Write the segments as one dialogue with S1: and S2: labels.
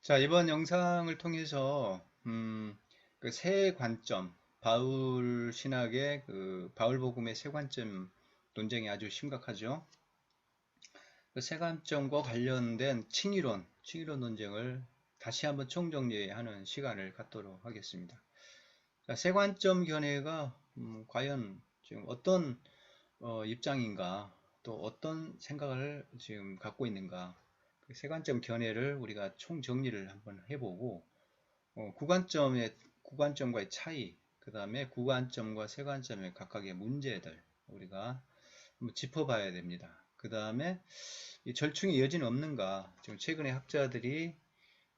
S1: 자, 이번 영상을 통해서 그 세 관점, 바울 신학의 그 바울 복음의 세 관점 논쟁이 아주 심각하죠. 그 세 관점과 관련된 칭의론 논쟁을 다시 한번 총정리하는 시간을 갖도록 하겠습니다. 자, 세 관점 견해가 과연 지금 어떤 입장인가, 또 어떤 생각을 지금 갖고 있는가, 그 세 관점 견해를 우리가 총정리를 한번 해보고 구관점과의 차이, 그 다음에 구관점과 세관점의 각각의 문제들 우리가 한번 짚어봐야 됩니다. 그 다음에 이 절충의 여지는 없는가? 지금 최근에 학자들이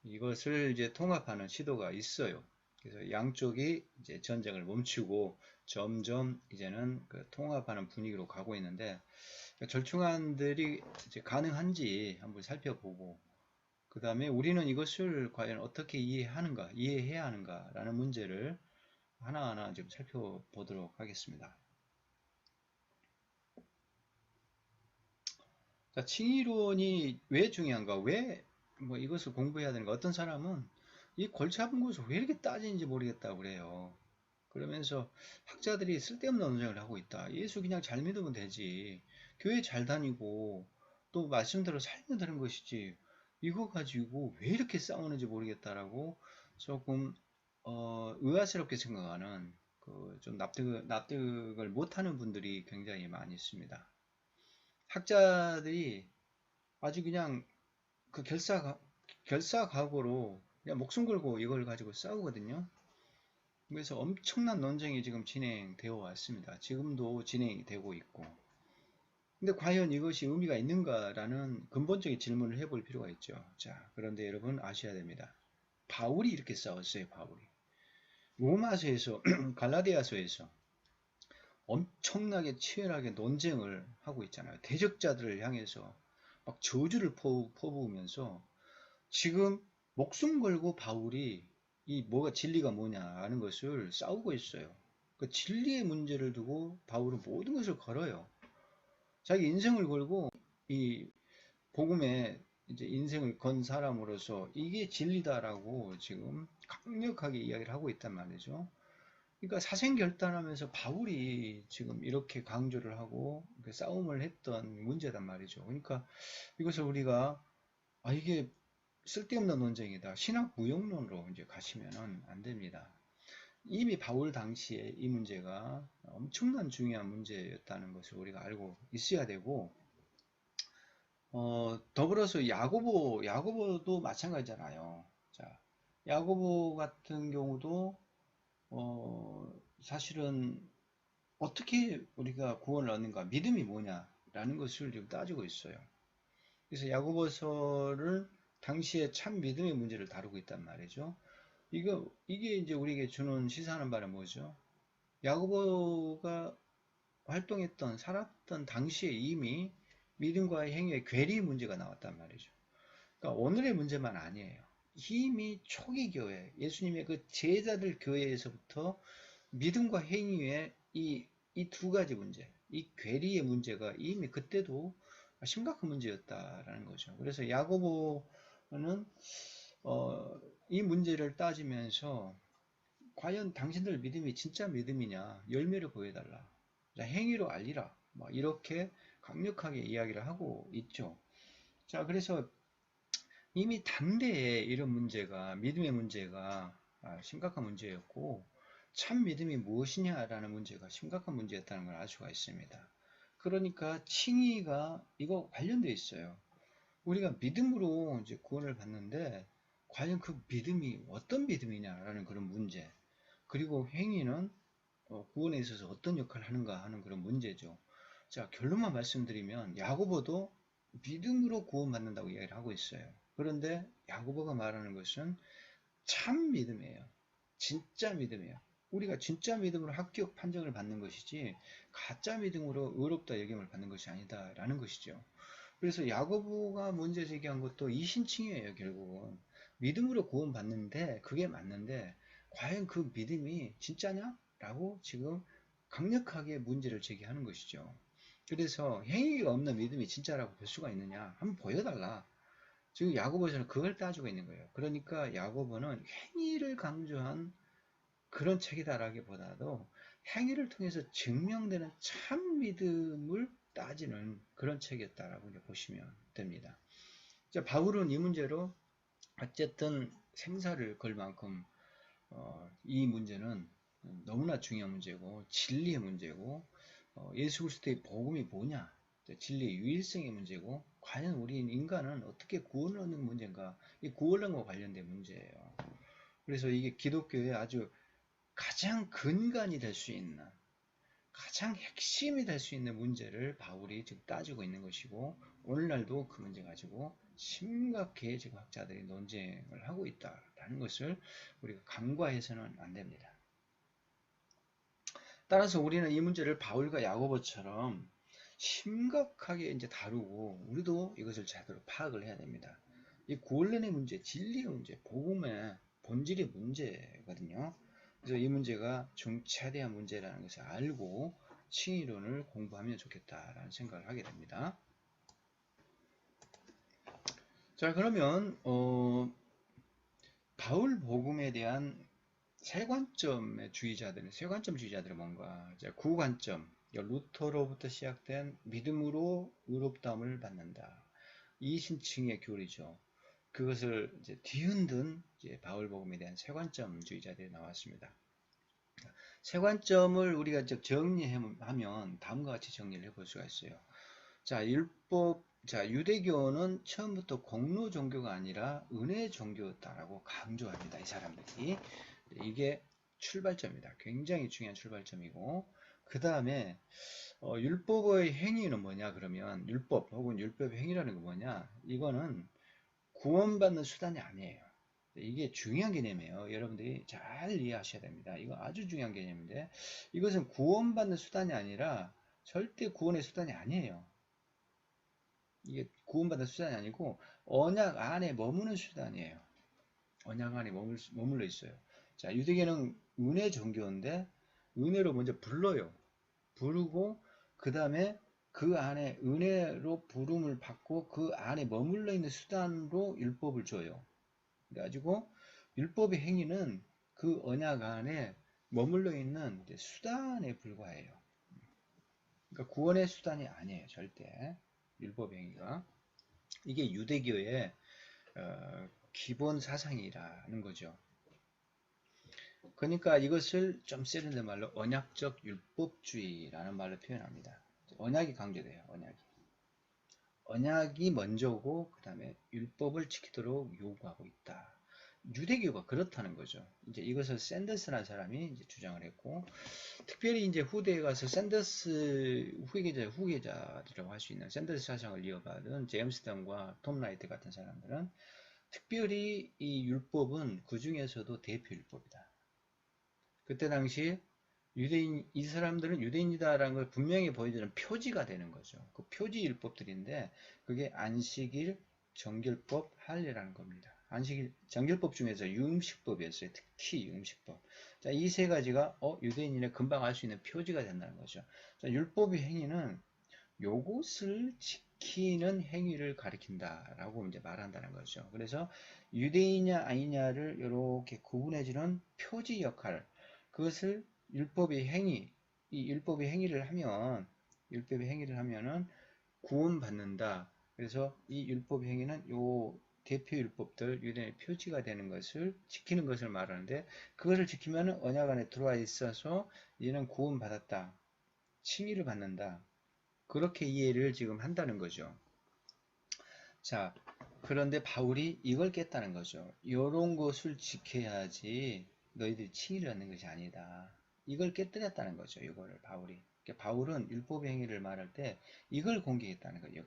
S1: 이것을 이제 통합하는 시도가 있어요. 그래서 양쪽이 이제 전쟁을 멈추고 점점 이제는 그 통합하는 분위기로 가고 있는데 절충안들이 이제 가능한지 한번 살펴보고 그 다음에 우리는 이것을 과연 어떻게 이해해야 하는가 라는 문제를 하나하나 좀 살펴보도록 하겠습니다. 자, 칭의론이 왜 중요한가? 왜 뭐 이것을 공부해야 되는가? 어떤 사람은 이 골치 아픈 것을 왜 이렇게 따지는지 모르겠다고 그래요. 그러면서 학자들이 쓸데없는 논쟁을 하고 있다. 예수 그냥 잘 믿으면 되지. 교회 잘 다니고 또 말씀대로 살면 되는 것이지. 이거 가지고 왜 이렇게 싸우는지 모르겠다라고 조금 의아스럽게 생각하는 그 좀 납득을 못하는 분들이 굉장히 많이 있습니다. 학자들이 아주 그냥 그 결사각오로 그냥 목숨 걸고 이걸 가지고 싸우거든요. 그래서 엄청난 논쟁이 지금 진행되어 왔습니다. 지금도 진행이 되고 있고. 근데 과연 이것이 의미가 있는가라는 근본적인 질문을 해볼 필요가 있죠. 자, 그런데 여러분 아셔야 됩니다. 바울이 이렇게 싸웠어요, 바울이. 로마서에서, 갈라디아서에서 엄청나게 치열하게 논쟁을 하고 있잖아요. 대적자들을 향해서 막 저주를 퍼부으면서 지금 목숨 걸고 바울이 이 뭐가 진리가 뭐냐 하는 것을 싸우고 있어요. 그 진리의 문제를 두고 바울은 모든 것을 걸어요. 자기 인생을 걸고 이 복음에 이제 인생을 건 사람으로서 이게 진리다라고 지금 강력하게 이야기를 하고 있단 말이죠. 그러니까 사생결단하면서 바울이 지금 이렇게 강조를 하고 싸움을 했던 문제단 말이죠. 그러니까 이것을 우리가 이게 쓸데없는 논쟁이다. 신학 무용론으로 이제 가시면은 안 됩니다. 이미 바울 당시에 이 문제가 엄청난 중요한 문제였다는 것을 우리가 알고 있어야 되고, 더불어서 야고보도 마찬가지잖아요. 자, 야고보 같은 경우도, 사실은 어떻게 우리가 구원을 얻는가, 믿음이 뭐냐라는 것을 지금 따지고 있어요. 그래서 야고보서를 당시에 참 믿음의 문제를 다루고 있단 말이죠. 이게 이제 우리에게 주는 시사하는 바는 뭐죠? 야고보가 살았던 당시에 이미 믿음과 행위의 괴리 문제가 나왔단 말이죠. 그러니까 오늘의 문제만 아니에요. 이미 초기 교회, 예수님의 그 제자들 교회에서부터 믿음과 행위의 이 두 가지 문제, 이 괴리의 문제가 이미 그때도 심각한 문제였다라는 거죠. 그래서 야고보는 이 문제를 따지면서 과연 당신들 믿음이 진짜 믿음이냐 열매를 보여달라. 자, 행위로 알리라. 이렇게 강력하게 이야기를 하고 있죠. 자, 그래서 이미 당대에 이런 문제가 믿음의 문제가 심각한 문제였고 참 믿음이 무엇이냐라는 문제가 심각한 문제였다는 걸 알 수가 있습니다. 그러니까 칭의가 이거 관련되어 있어요. 우리가 믿음으로 이제 구원을 받는데 과연 그 믿음이 어떤 믿음이냐라는 그런 문제, 그리고 행위는 구원에 있어서 어떤 역할을 하는가 하는 그런 문제죠. 자, 결론만 말씀드리면 야고보도 믿음으로 구원받는다고 이야기를 하고 있어요. 그런데 야고보가 말하는 것은 참 믿음이에요. 진짜 믿음이에요. 우리가 진짜 믿음으로 합격 판정을 받는 것이지 가짜 믿음으로 의롭다 여김을 받는 것이 아니다라는 것이죠. 그래서 야고보가 문제 제기한 것도 이신칭이에요. 결국은 믿음으로 구원받는데 그게 맞는데 과연 그 믿음이 진짜냐? 라고 지금 강력하게 문제를 제기하는 것이죠. 그래서 행위가 없는 믿음이 진짜라고 볼 수가 있느냐? 한번 보여달라. 지금 야고보서는 그걸 따지고 있는 거예요. 그러니까 야고보는 행위를 강조한 그런 책이다라기보다도 행위를 통해서 증명되는 참 믿음을 따지는 그런 책이었다라고 이제 보시면 됩니다. 자, 바울은 이 문제로 어쨌든 생사를 걸 만큼 이 문제는 너무나 중요한 문제고 진리의 문제고 예수 그리스도의 복음이 뭐냐, 진리의 유일성의 문제고 과연 우리 인간은 어떻게 구원을 얻는 문제인가, 이 구원론과 관련된 문제예요. 그래서 이게 기독교의 아주 가장 근간이 될 수 있는, 가장 핵심이 될 수 있는 문제를 바울이 지금 따지고 있는 것이고, 오늘날도 그 문제 가지고 심각하게 지금 학자들이 논쟁을 하고 있다는 것을 우리가 간과해서는 안 됩니다. 따라서 우리는 이 문제를 바울과 야고보처럼 심각하게 이제 다루고, 우리도 이것을 제대로 파악을 해야 됩니다. 이 구원론의 문제, 진리의 문제, 복음의 본질의 문제거든요. 그래서 이 문제가 중차대한 문제라는 것을 알고 칭의론을 공부하면 좋겠다라는 생각을 하게 됩니다. 자, 그러면 바울 복음에 대한 세관점 주의자들은 뭔가, 구관점, 루터로부터 시작된 믿음으로 의롭다함을 받는다. 이 신칭의 교리죠. 그것을 이제 뒤흔든 바울 복음에 대한 세관점주의자들이 나왔습니다. 세관점을 우리가 정리하면 다음과 같이 정리를 해볼 수가 있어요. 자, 유대교는 처음부터 공로 종교가 아니라 은혜 종교였다라고 강조합니다. 이 사람들이. 이게 출발점이다. 굉장히 중요한 출발점이고, 그 다음에 율법의 행위는 뭐냐 그러면, 율법 혹은 율법의 행위라는 건 뭐냐, 이거는 구원받는 수단이 아니에요. 이게 중요한 개념이에요. 여러분들이 잘 이해하셔야 됩니다. 이거 아주 중요한 개념인데, 이것은 구원받는 수단이 아니라 절대 구원의 수단이 아니에요. 이게 구원받는 수단이 아니고 언약 안에 머무는 수단이에요. 언약 안에 머물러 있어요. 자, 유대교는 은혜 종교인데 은혜로 먼저 불러요. 부르고 그 다음에 그 안에 은혜로 부름을 받고 그 안에 머물러 있는 수단으로 율법을 줘요. 그래가지고 율법의 행위는 그 언약 안에 머물러 있는 수단에 불과해요. 그러니까 구원의 수단이 아니에요. 절대. 율법의 행위가. 이게 유대교의 기본 사상이라는 거죠. 그러니까 이것을 좀 세련된 말로 언약적 율법주의라는 말로 표현합니다. 언약이 강조돼요. 언약이 먼저고 그 다음에 율법을 지키도록 요구하고 있다. 유대교가 그렇다는 거죠. 이제 이것을 샌더스라는 사람이 이제 주장을 했고, 특별히 이제 후대에 가서 샌더스 후계자라고 할 수 있는 샌더스 사상을 이어받은 제임스 던과 톰 라이트 같은 사람들은 특별히 이 율법은 그 중에서도 대표 율법이다. 그때 당시 이 사람들은 유대인이다라는 걸 분명히 보여주는 표지가 되는 거죠. 그 표지 율법들인데 그게 안식일, 정결법, 할례라는 겁니다. 정결법 중에서 유음식법이었어요. 특히 유음식법. 자, 이 세 가지가 유대인이네 금방 알 수 있는 표지가 된다는 거죠. 자, 율법의 행위는 요것을 지키는 행위를 가리킨다라고 이제 말한다는 거죠. 그래서 유대인이냐 아니냐를 이렇게 구분해주는 표지 역할, 그것을 율법의 행위를 하면은 구원받는다. 그래서 이 율법의 행위는 요 대표 율법들, 유대인의 표지가 되는 것을 지키는 것을 말하는데, 그것을 지키면은 언약 안에 들어와 있어서 얘는 구원받았다, 칭의를 받는다, 그렇게 이해를 지금 한다는 거죠. 자, 그런데 바울이 이걸 깼다는 거죠. 이런 것을 지켜야지 너희들이 칭의를 받는 것이 아니다. 이걸 깨뜨렸다는 거죠. 이거를 바울이. 그러니까 바울은 율법의 행위를 말할 때 이걸 공격했다는 거예요.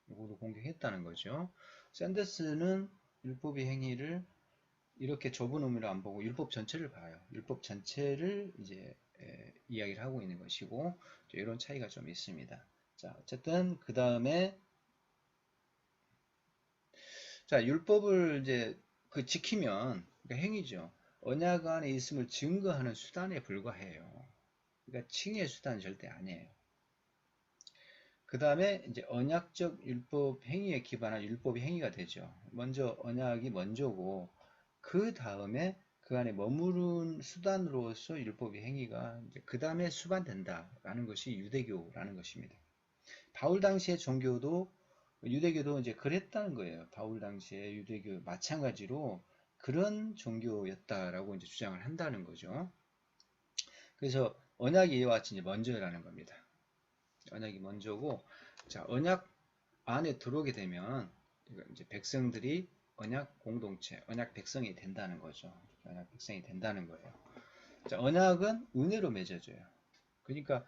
S1: 이거를 공격했다는 거죠. 샌더스는 율법의 행위를 이렇게 좁은 의미로 안 보고 율법 전체를 봐요. 율법 전체를 이제 이야기를 하고 있는 것이고, 이런 차이가 좀 있습니다. 자, 어쨌든 그 다음에 자, 율법을 이제 지키면, 그러니까 행위죠. 언약 안에 있음을 증거하는 수단에 불과해요. 그러니까 칭의의 수단은 절대 아니에요. 그 다음에 이제 언약적 율법 행위에 기반한 율법 행위가 되죠. 먼저 언약이 먼저고 그 다음에 그 안에 머무른 수단으로서 율법의 행위가 그 다음에 수반된다라는 것이 유대교라는 것입니다. 바울 당시의 종교도 유대교도 이제 그랬다는 거예요. 바울 당시에 유대교 마찬가지로 그런 종교였다라고 이제 주장을 한다는 거죠. 그래서 언약이 이와 같이 이제 먼저라는 겁니다. 언약이 먼저고, 자, 언약 안에 들어오게 되면 이제 백성들이 언약 공동체, 언약 백성이 된다는 거죠. 언약 백성이 된다는 거예요. 자, 언약은 은혜로 맺어져요. 그러니까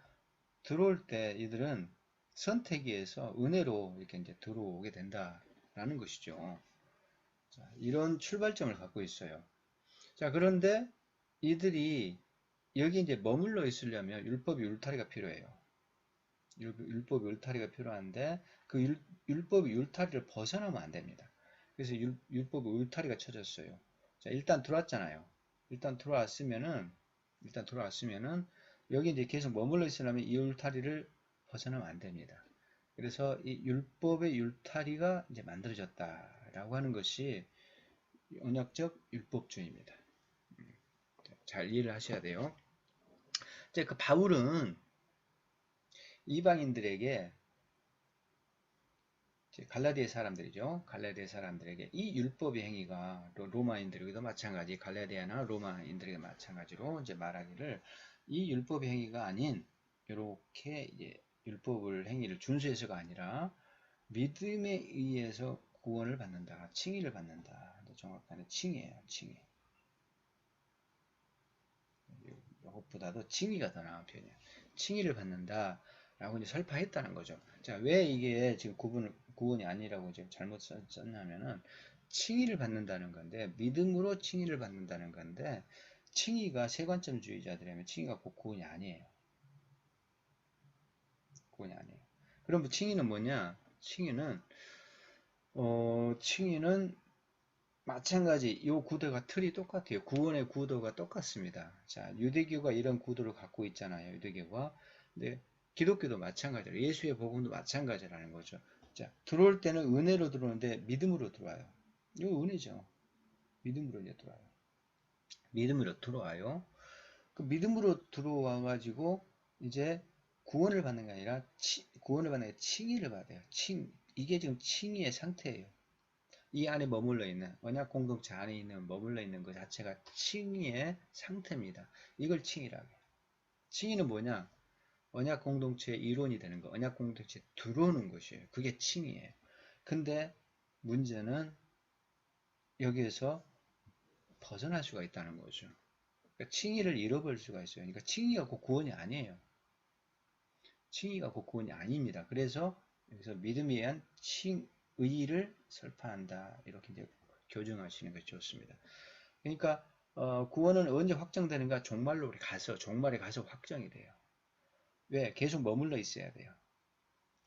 S1: 들어올 때 이들은 선택에 의해서 은혜로 이렇게 이제 들어오게 된다라는 것이죠. 자, 이런 출발점을 갖고 있어요. 자, 그런데 이들이 여기 이제 머물러 있으려면 율법이 울타리가 필요해요. 율법이 울타리가 필요한데 그 율법이 울타리를 벗어나면 안 됩니다. 그래서 율법이 울타리가 쳐졌어요. 자, 일단 들어왔잖아요. 일단 들어왔으면은 여기 이제 계속 머물러 있으려면 이 울타리를 벗어나면 안 됩니다. 그래서 이 율법의 울타리가 이제 만들어졌다라고 하는 것이 언약적 율법주의입니다. 잘 이해를 하셔야 돼요. 이제 그 바울은 이방인들에게 갈라디아 사람들이죠. 갈라디아 사람들에게 이 율법의 행위가 로마인들에게도 마찬가지, 갈라디아나 로마인들에게 마찬가지로 이제 말하기를 이 율법의 행위가 아닌 이렇게 이제 율법을 행위를 준수해서가 아니라 믿음에 의해서 구원을 받는다, 칭의를 받는다. 정확하게 칭의예요, 칭의. 이것보다도 칭의가 더 나은 표현이에요. 칭의를 받는다라고 이제 설파했다는 거죠. 자, 왜 이게 지금 구원이 아니라고 지금 잘못 썼냐면은 칭의를 받는다는 건데 믿음으로 칭의를 받는다는 건데 칭의가 세관점주의자들이라면 칭의가 꼭 구원이 아니에요. 구원이 아니에요. 그럼 칭의는 뭐냐? 칭의는 마찬가지 요 구도가 틀이 똑같아요. 구원의 구도가 똑같습니다. 자, 유대교가 이런 구도를 갖고 있잖아요. 유대교가. 근데 기독교도 마찬가지로 예수의 복음도 마찬가지라는 거죠. 자, 들어올 때는 은혜로 들어오는데 믿음으로 들어와요. 이거 은혜죠. 믿음으로 이제 들어와요. 믿음으로 들어와요. 그 믿음으로 들어와 가지고 이제 구원을 받는 게 아니라 구원을 받는 게 칭의를 받아요. 이게 지금 칭의의 상태예요. 이 안에 머물러 있는 언약 공동체 안에 있는 머물러 있는 것 자체가 칭의의 상태입니다. 이걸 칭의라고 해요. 칭의는 뭐냐? 언약 공동체의 이론이 되는 거, 언약 공동체에 들어오는 것이에요. 그게 칭의예요. 근데 문제는 여기에서 벗어날 수가 있다는 거죠. 그러니까 칭의를 잃어버릴 수가 있어요. 그러니까 칭의가 곧 구원이 아니에요. 칭의가 곧 구원이 아닙니다. 그래서 여기서 믿음에 의한 칭의를 설파한다. 이렇게 이제 교정하시는 것이 좋습니다. 그러니까 구원은 언제 확정되는가? 종말에 가서 확정이 돼요. 왜? 계속 머물러 있어야 돼요.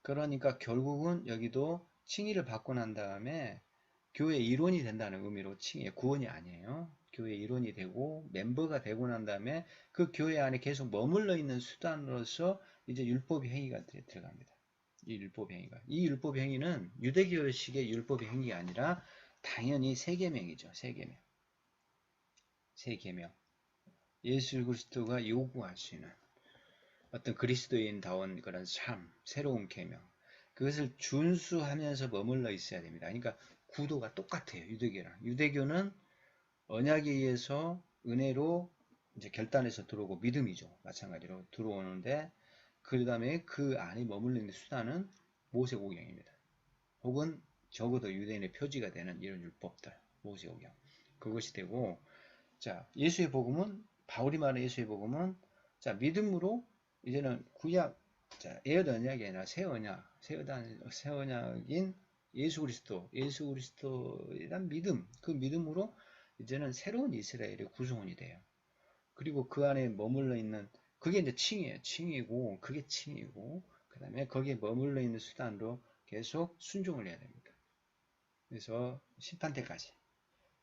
S1: 그러니까 결국은 여기도 칭의를 받고 난 다음에 교회 일원이 된다는 의미로 구원이 아니에요. 교회 일원이 되고 멤버가 되고 난 다음에 그 교회 안에 계속 머물러 있는 수단으로서 이제 율법의 행위가 들어갑니다. 이 율법의 행위는 유대교식의 율법의 행위가 아니라 당연히 세계명이죠. 세계명. 예수 그리스도가 요구하시는 어떤 그리스도인다운 그런 삶, 새로운 계명. 그것을 준수하면서 머물러 있어야 됩니다. 그러니까 구도가 똑같아요. 유대교랑. 유대교는 언약에 의해서 은혜로 이제 결단해서 들어오고 믿음이죠. 마찬가지로 들어오는데 그 다음에 그 안에 머물러 있는 수단은 모세오경입니다. 혹은 적어도 유대인의 표지가 되는 이런 율법들, 모세오경. 그것이 되고 자, 예수의 복음은 바울이 말하는 예수의 복음은 자, 믿음으로 이제는 구약 자, 옛 언약이 아니라 새 언약인 예수 그리스도이란 믿음, 그 믿음으로 이제는 새로운 이스라엘의 구성원이 돼요. 그리고 그 안에 머물러 있는 그게 이제 칭이고 그게 칭이고 그다음에 거기에 머물러 있는 수단으로 계속 순종을 해야 됩니다. 그래서 심판 때까지.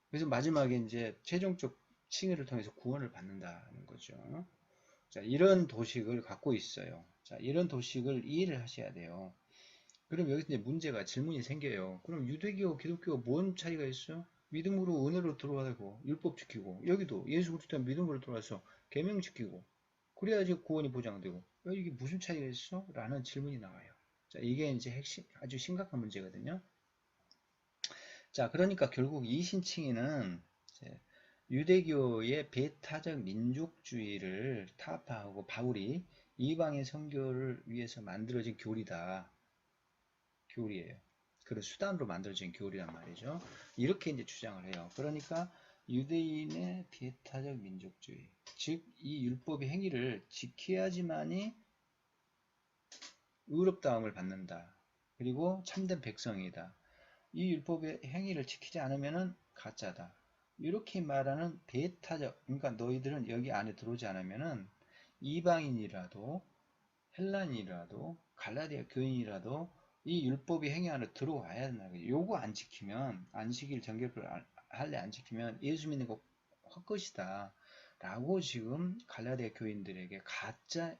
S1: 그래서 마지막에 이제 최종적 칭의를 통해서 구원을 받는다는 거죠. 자, 이런 도식을 갖고 있어요. 자, 이런 도식을 이해를 하셔야 돼요. 그럼 여기서 이제 문제가 질문이 생겨요. 그럼 유대교, 기독교 뭔 차이가 있어? 믿음으로 은혜로 들어가고 율법 지키고 여기도 예수 그리스도 믿음으로 들어와서 계명 지키고 그래야지 구원이 보장되고 이게 무슨 차이가 있어? 라는 질문이 나와요. 자, 이게 이제 핵심 아주 심각한 문제거든요. 자, 그러니까 결국 이신칭이는 이제 유대교의 배타적 민족주의를 타파하고 바울이 이방인 선교를 위해서 만들어진 교리다. 교리예요. 그런 수단으로 만들어진 교리란 말이죠. 이렇게 이제 주장을 해요. 그러니까 유대인의 배타적 민족주의, 즉 이 율법의 행위를 지켜야지만이 의롭다함을 받는다. 그리고 참된 백성이다. 이 율법의 행위를 지키지 않으면은 가짜다. 이렇게 말하는 배타적, 그러니까 너희들은 여기 안에 들어오지 않으면은 이방인이라도 헬란이라도 갈라디아 교인이라도 이 율법의 행위 안에 들어와야 된다. 요거 안 지키면 안식일 정결을 할래 안 지키면 예수 믿는 거 헛것이다. 라고 지금 갈라디아 교인들에게 가짜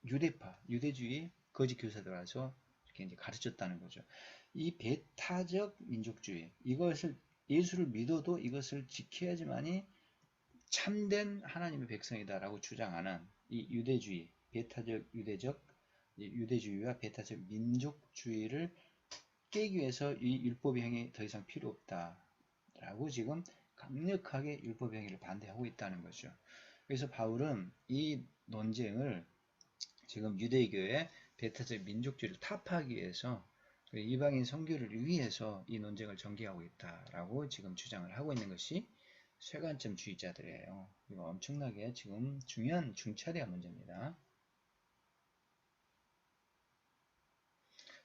S1: 유대파, 유대주의 거짓 교사들 와서 이렇게 이제 가르쳤다는 거죠. 이 배타적 민족주의, 이것을 예수를 믿어도 이것을 지켜야지만이 참된 하나님의 백성이다라고 주장하는 이 유대주의, 유대주의와 배타적 민족주의를 깨기 위해서 이 율법의 행위 더 이상 필요 없다라고 지금 강력하게 율법의 행위를 반대하고 있다는 거죠. 그래서 바울은 이 논쟁을 지금 유대교의 배타적 민족주의를 타파하기 위해서 이방인 선교를 위해서 이 논쟁을 전개하고 있다라고 지금 주장을 하고 있는 것이 쇠관점주의자들이에요. 이거 엄청나게 지금 중요한 중차대한 문제입니다.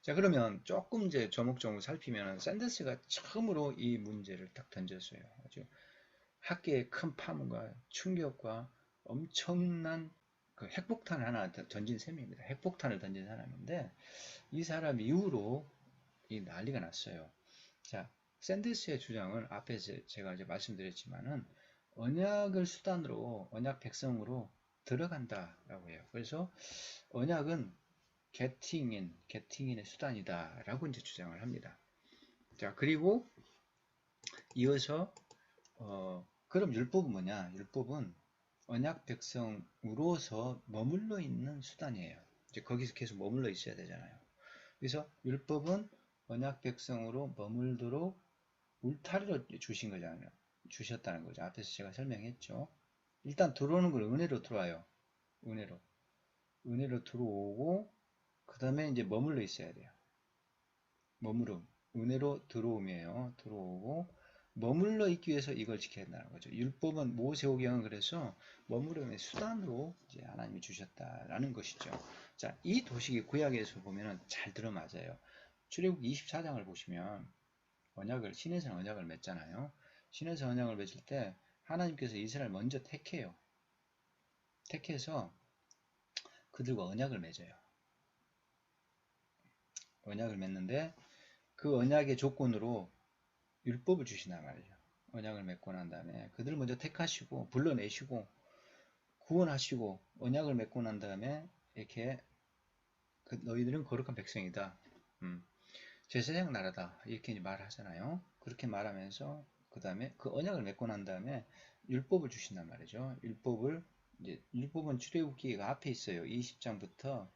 S1: 자, 그러면 조금 이제 조목조목 살피면 샌더스가 처음으로 이 문제를 딱 던졌어요. 아주 학계의 큰 파문과 충격과 엄청난 그 핵폭탄을 하나 던진 셈입니다. 핵폭탄을 던진 사람인데 이 사람 이후로 이 난리가 났어요. 자, 샌더스의 주장은 앞에서 제가 이제 말씀드렸지만은 언약을 수단으로 언약 백성으로 들어간다라고 해요. 그래서 언약은 게팅인의 수단이다라고 이제 주장을 합니다. 자, 그리고 이어서 그럼 율법은 뭐냐? 율법은 언약 백성으로서 머물러 있는 수단이에요. 이제 거기서 계속 머물러 있어야 되잖아요. 그래서 율법은 언약 백성으로 머물도록 울타리를 주신 거잖아요. 주셨다는 거죠. 앞에서 제가 설명했죠. 일단 들어오는 걸 은혜로 들어와요. 은혜로. 은혜로 들어오고, 그 다음에 이제 머물러 있어야 돼요. 머무름. 은혜로 들어옴이에요. 들어오고, 머물러 있기 위해서 이걸 지켜야 된다는 거죠. 율법은 모세오경은 그래서 머무름의 수단으로 이제 하나님이 주셨다라는 것이죠. 자, 이 도식이 구약에서 보면은 잘 들어맞아요. 출애굽 24장을 보시면 신에서 언약을 맺잖아요. 신에서 언약을 맺을 때 하나님께서 이스라엘 먼저 택해요. 택해서 그들과 언약을 맺어요. 언약을 맺는데 그 언약의 조건으로 율법을 주신단 말이죠. 언약을 맺고 난 다음에 그들을 먼저 택하시고 불러내시고 구원하시고 언약을 맺고 난 다음에 이렇게 너희들은 거룩한 백성이다. 제사장 나라다. 이렇게 말하잖아요. 그렇게 말하면서 그 다음에 그 언약을 맺고 난 다음에 율법을 주신단 말이죠. 율법은 출애굽기가 앞에 있어요. 20장부터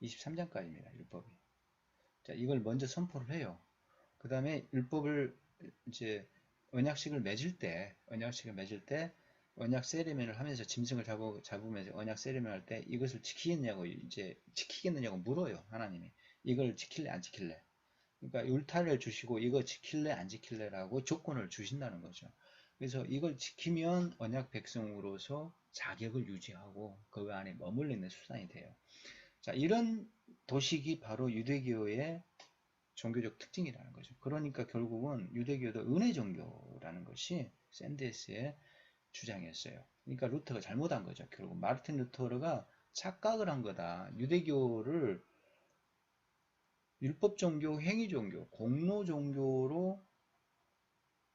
S1: 23장까지입니다. 율법이. 자, 이걸 먼저 선포를 해요. 그 다음에 율법을 이제 언약식을 맺을 때 언약 세리머니를 하면서 짐승을 잡으면서 언약 세리머니 할 때 이것을 지키겠느냐고 물어요. 하나님이. 이걸 지킬래 안 지킬래? 그러니까 율타를 주시고 이거 지킬래 안 지킬래라고 조건을 주신다는 거죠. 그래서 이걸 지키면 언약 백성으로서 자격을 유지하고 그 안에 머물러 있는 수단이 돼요. 자, 이런 도식이 바로 유대교의 종교적 특징이라는 거죠. 그러니까 결국은 유대교도 은혜 종교라는 것이 샌데스의 주장이었어요. 그러니까 루터가 잘못한 거죠. 결국 마르틴 루터가 착각을 한 거다. 유대교를 율법 종교, 행위 종교, 공로 종교로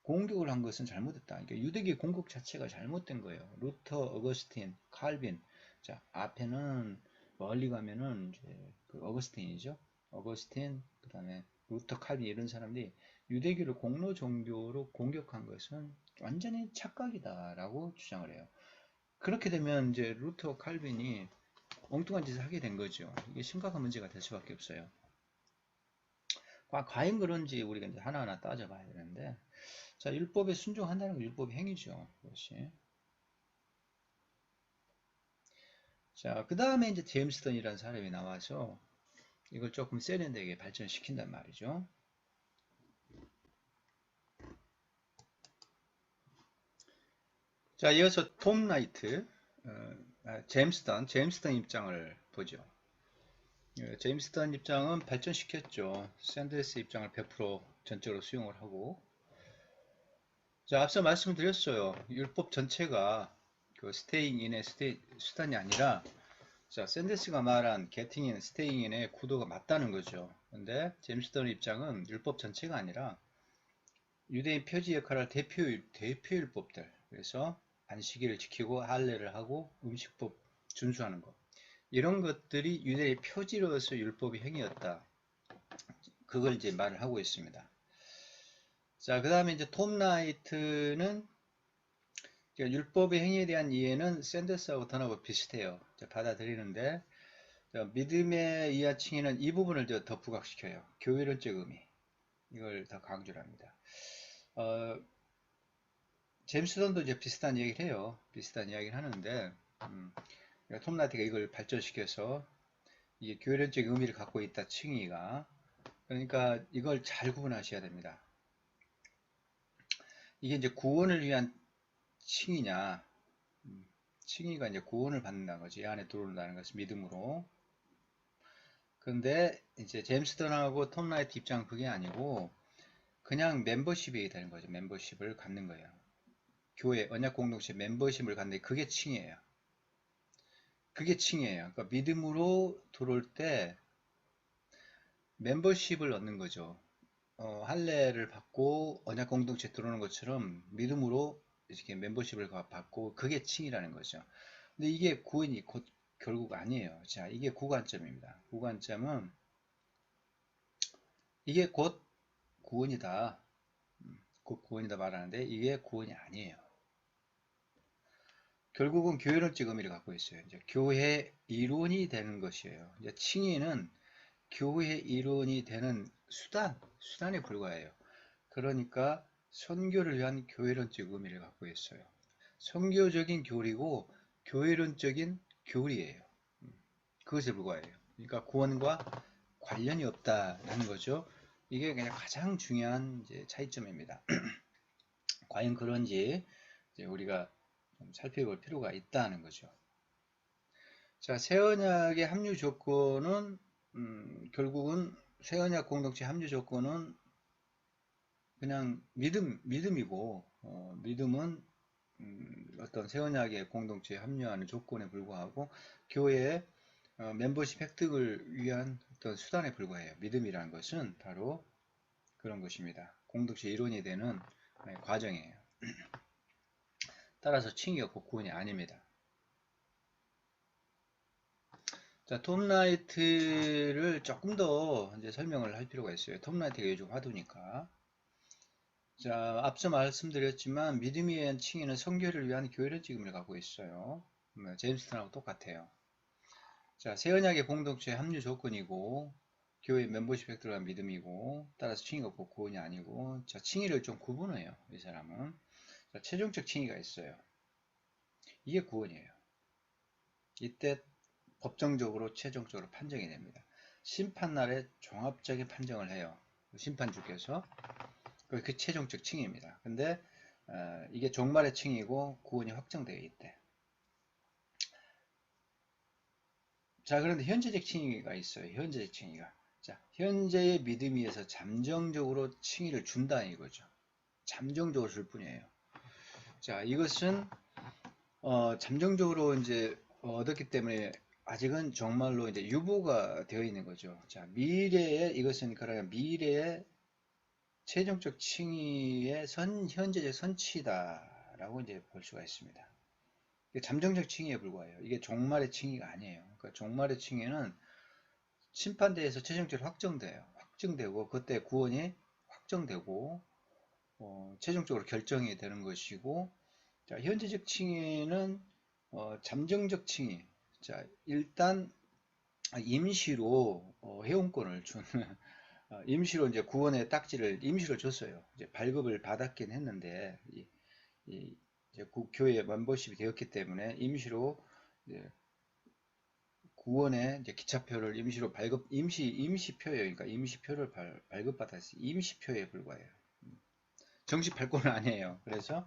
S1: 공격을 한 것은 잘못했다. 그러니까 유대교의 공격 자체가 잘못된 거예요. 루터, 어거스틴, 칼빈. 자, 앞에는 멀리 가면은 이제 그 어거스틴이죠. 어거스틴, 그 다음에 루터, 칼빈 이런 사람들이 유대교를 공로 종교로 공격한 것은 완전히 착각이다라고 주장을 해요. 그렇게 되면 이제 루터, 칼빈이 엉뚱한 짓을 하게 된 거죠. 이게 심각한 문제가 될 수밖에 없어요. 과연 그런지 우리가 이제 하나하나 따져봐야 되는데, 자, 율법에 순종한다는 건 율법의 행위죠. 그것이. 자, 그 다음에 이제 제임스턴이라는 사람이 나와서 이걸 조금 세련되게 발전시킨단 말이죠. 자, 이어서 톰 라이트, 제임스턴 입장을 보죠. 제임스턴 입장은 발전시켰죠. 샌드스 입장을 100% 전적으로 수용을 하고. 자, 앞서 말씀드렸어요. 율법 전체가 그 스테잉 인의 수단이 아니라, 자, 샌데스가 말한 getting in, staying in의 구도가 맞다는 거죠. 근데 제임스턴의 입장은 율법 전체가 아니라 유대인 표지 역할을 할 대표율법들, 그래서 안식일을 지키고 할례를 하고 음식법 준수하는 것, 이런 것들이 유대의 표지로서 율법의 행위였다. 그걸 이제 말을 하고 있습니다. 자, 그 다음에 이제 톰 라이트는 율법의 행위에 대한 이해는 샌더스하고 던하고 비슷해요. 받아들이는데, 믿음의 이하층에는 이 부분을 더 부각시켜요. 교회론적 의미. 이걸 더 강조를 합니다. 제임스턴도 이제 비슷한 얘기를 해요. 비슷한 이야기를 하는데, 톰 라이트가 이걸 발전시켜서 이게 교회론적 의미를 갖고 있다, 칭의가. 그러니까 이걸 잘 구분하셔야 됩니다. 이게 이제 구원을 위한 칭의냐, 칭의가 이제 구원을 받는다는 거지. 이 안에 들어온다는 것은 믿음으로. 근데 이제 제임스턴하고 톰 라이트 입장은 그게 아니고 그냥 멤버십이 되는 거죠. 멤버십을 갖는 거예요. 교회, 언약 공동체 멤버십을 갖는 게 그게 칭의예요. 그게 칭의예요. 그러니까 믿음으로 들어올 때 멤버십을 얻는 거죠. 할례를 받고 언약 공동체에 들어오는 것처럼 믿음으로 이렇게 멤버십을 받고 그게 칭이라는 거죠. 근데 이게 구원이 곧 결국 아니에요. 자, 이게 구관점입니다. 구관점은 이게 곧 구원이다. 곧 구원이다 말하는데 이게 구원이 아니에요. 결국은 교회론적 의미를 갖고 있어요. 이제 교회 이론이 되는 것이에요. 이제 칭의는 교회 이론이 되는 수단에 불과해요. 그러니까 선교를 위한 교회론적 의미를 갖고 있어요. 선교적인 교리고 교회론적인 교리예요. 그것에 불과해요. 그러니까 구원과 관련이 없다는 거죠. 이게 그냥 가장 중요한 이제 차이점입니다. 과연 그런지 이제 우리가 좀 살펴볼 필요가 있다는 거죠. 자, 새언약의 합류 조건은 결국은 새언약 공동체 합류 조건은 그냥 믿음이고 믿음은 어떤 새언약의 공동체에 합류하는 조건에 불과하고 교회의 멤버십 획득을 위한 어떤 수단에 불과해요. 믿음이라는 것은 바로 그런 것입니다. 공동체 이론이 되는 과정이에요. 따라서 칭의가 곧 구원이 아닙니다. 자, 톰 라이트를 조금 더 이제 설명을 할 필요가 있어요. 톰 라이트가 요즘 화두니까. 자, 앞서 말씀드렸지만 믿음에 의한 칭의는 성교를 위한 교회론적 의미를 갖고 있어요. 제임스턴하고 똑같아요. 자, 새언약의 공동체 합류 조건이고 교회 멤버십 획득한 믿음이고 따라서 칭의가 곧 구원이 아니고 자, 칭의를 좀 구분해요. 이 사람은. 자, 최종적 칭의가 있어요. 이게 구원이에요. 이때 법정적으로 최종적으로 판정이 됩니다. 심판날에 종합적인 판정을 해요. 심판주께서. 그 최종적 칭의입니다. 근데 이게 종말의 칭의고 구원이 확정되어 있대. 자, 그런데 현재적 칭의가 있어요. 현재적 칭의가. 자, 현재의 믿음에 의해서 잠정적으로 칭의를 준다 이거죠. 잠정적으로 줄 뿐이에요. 자, 이것은 잠정적으로 이제 얻었기 때문에 아직은 정말로 이제 유보가 되어 있는 거죠. 자, 미래에 이것은 그러면 미래의 최종적 칭의의 현재적 선치다라고 이제 볼 수가 있습니다. 잠정적 칭의에 불과해요. 이게 종말의 칭의가 아니에요. 그러니까 종말의 칭의는 심판대에서 최종적으로 확정돼요. 확증되고 그때 구원이 확정되고 최종적으로 결정이 되는 것이고, 자, 현재적 칭의는 잠정적 칭의. 자, 일단 임시로 회원권을 준 임시로 이제 구원의 딱지를 임시로 줬어요. 이제 발급을 받았긴 했는데 이제 교회 멤버십이 되었기 때문에 임시로 이제 구원의 이제 기차표를 임시로 발급 임시표예요. 그러니까 임시표를 발급받았어요. 임시표에 불과해요. 정식 발권은 아니에요. 그래서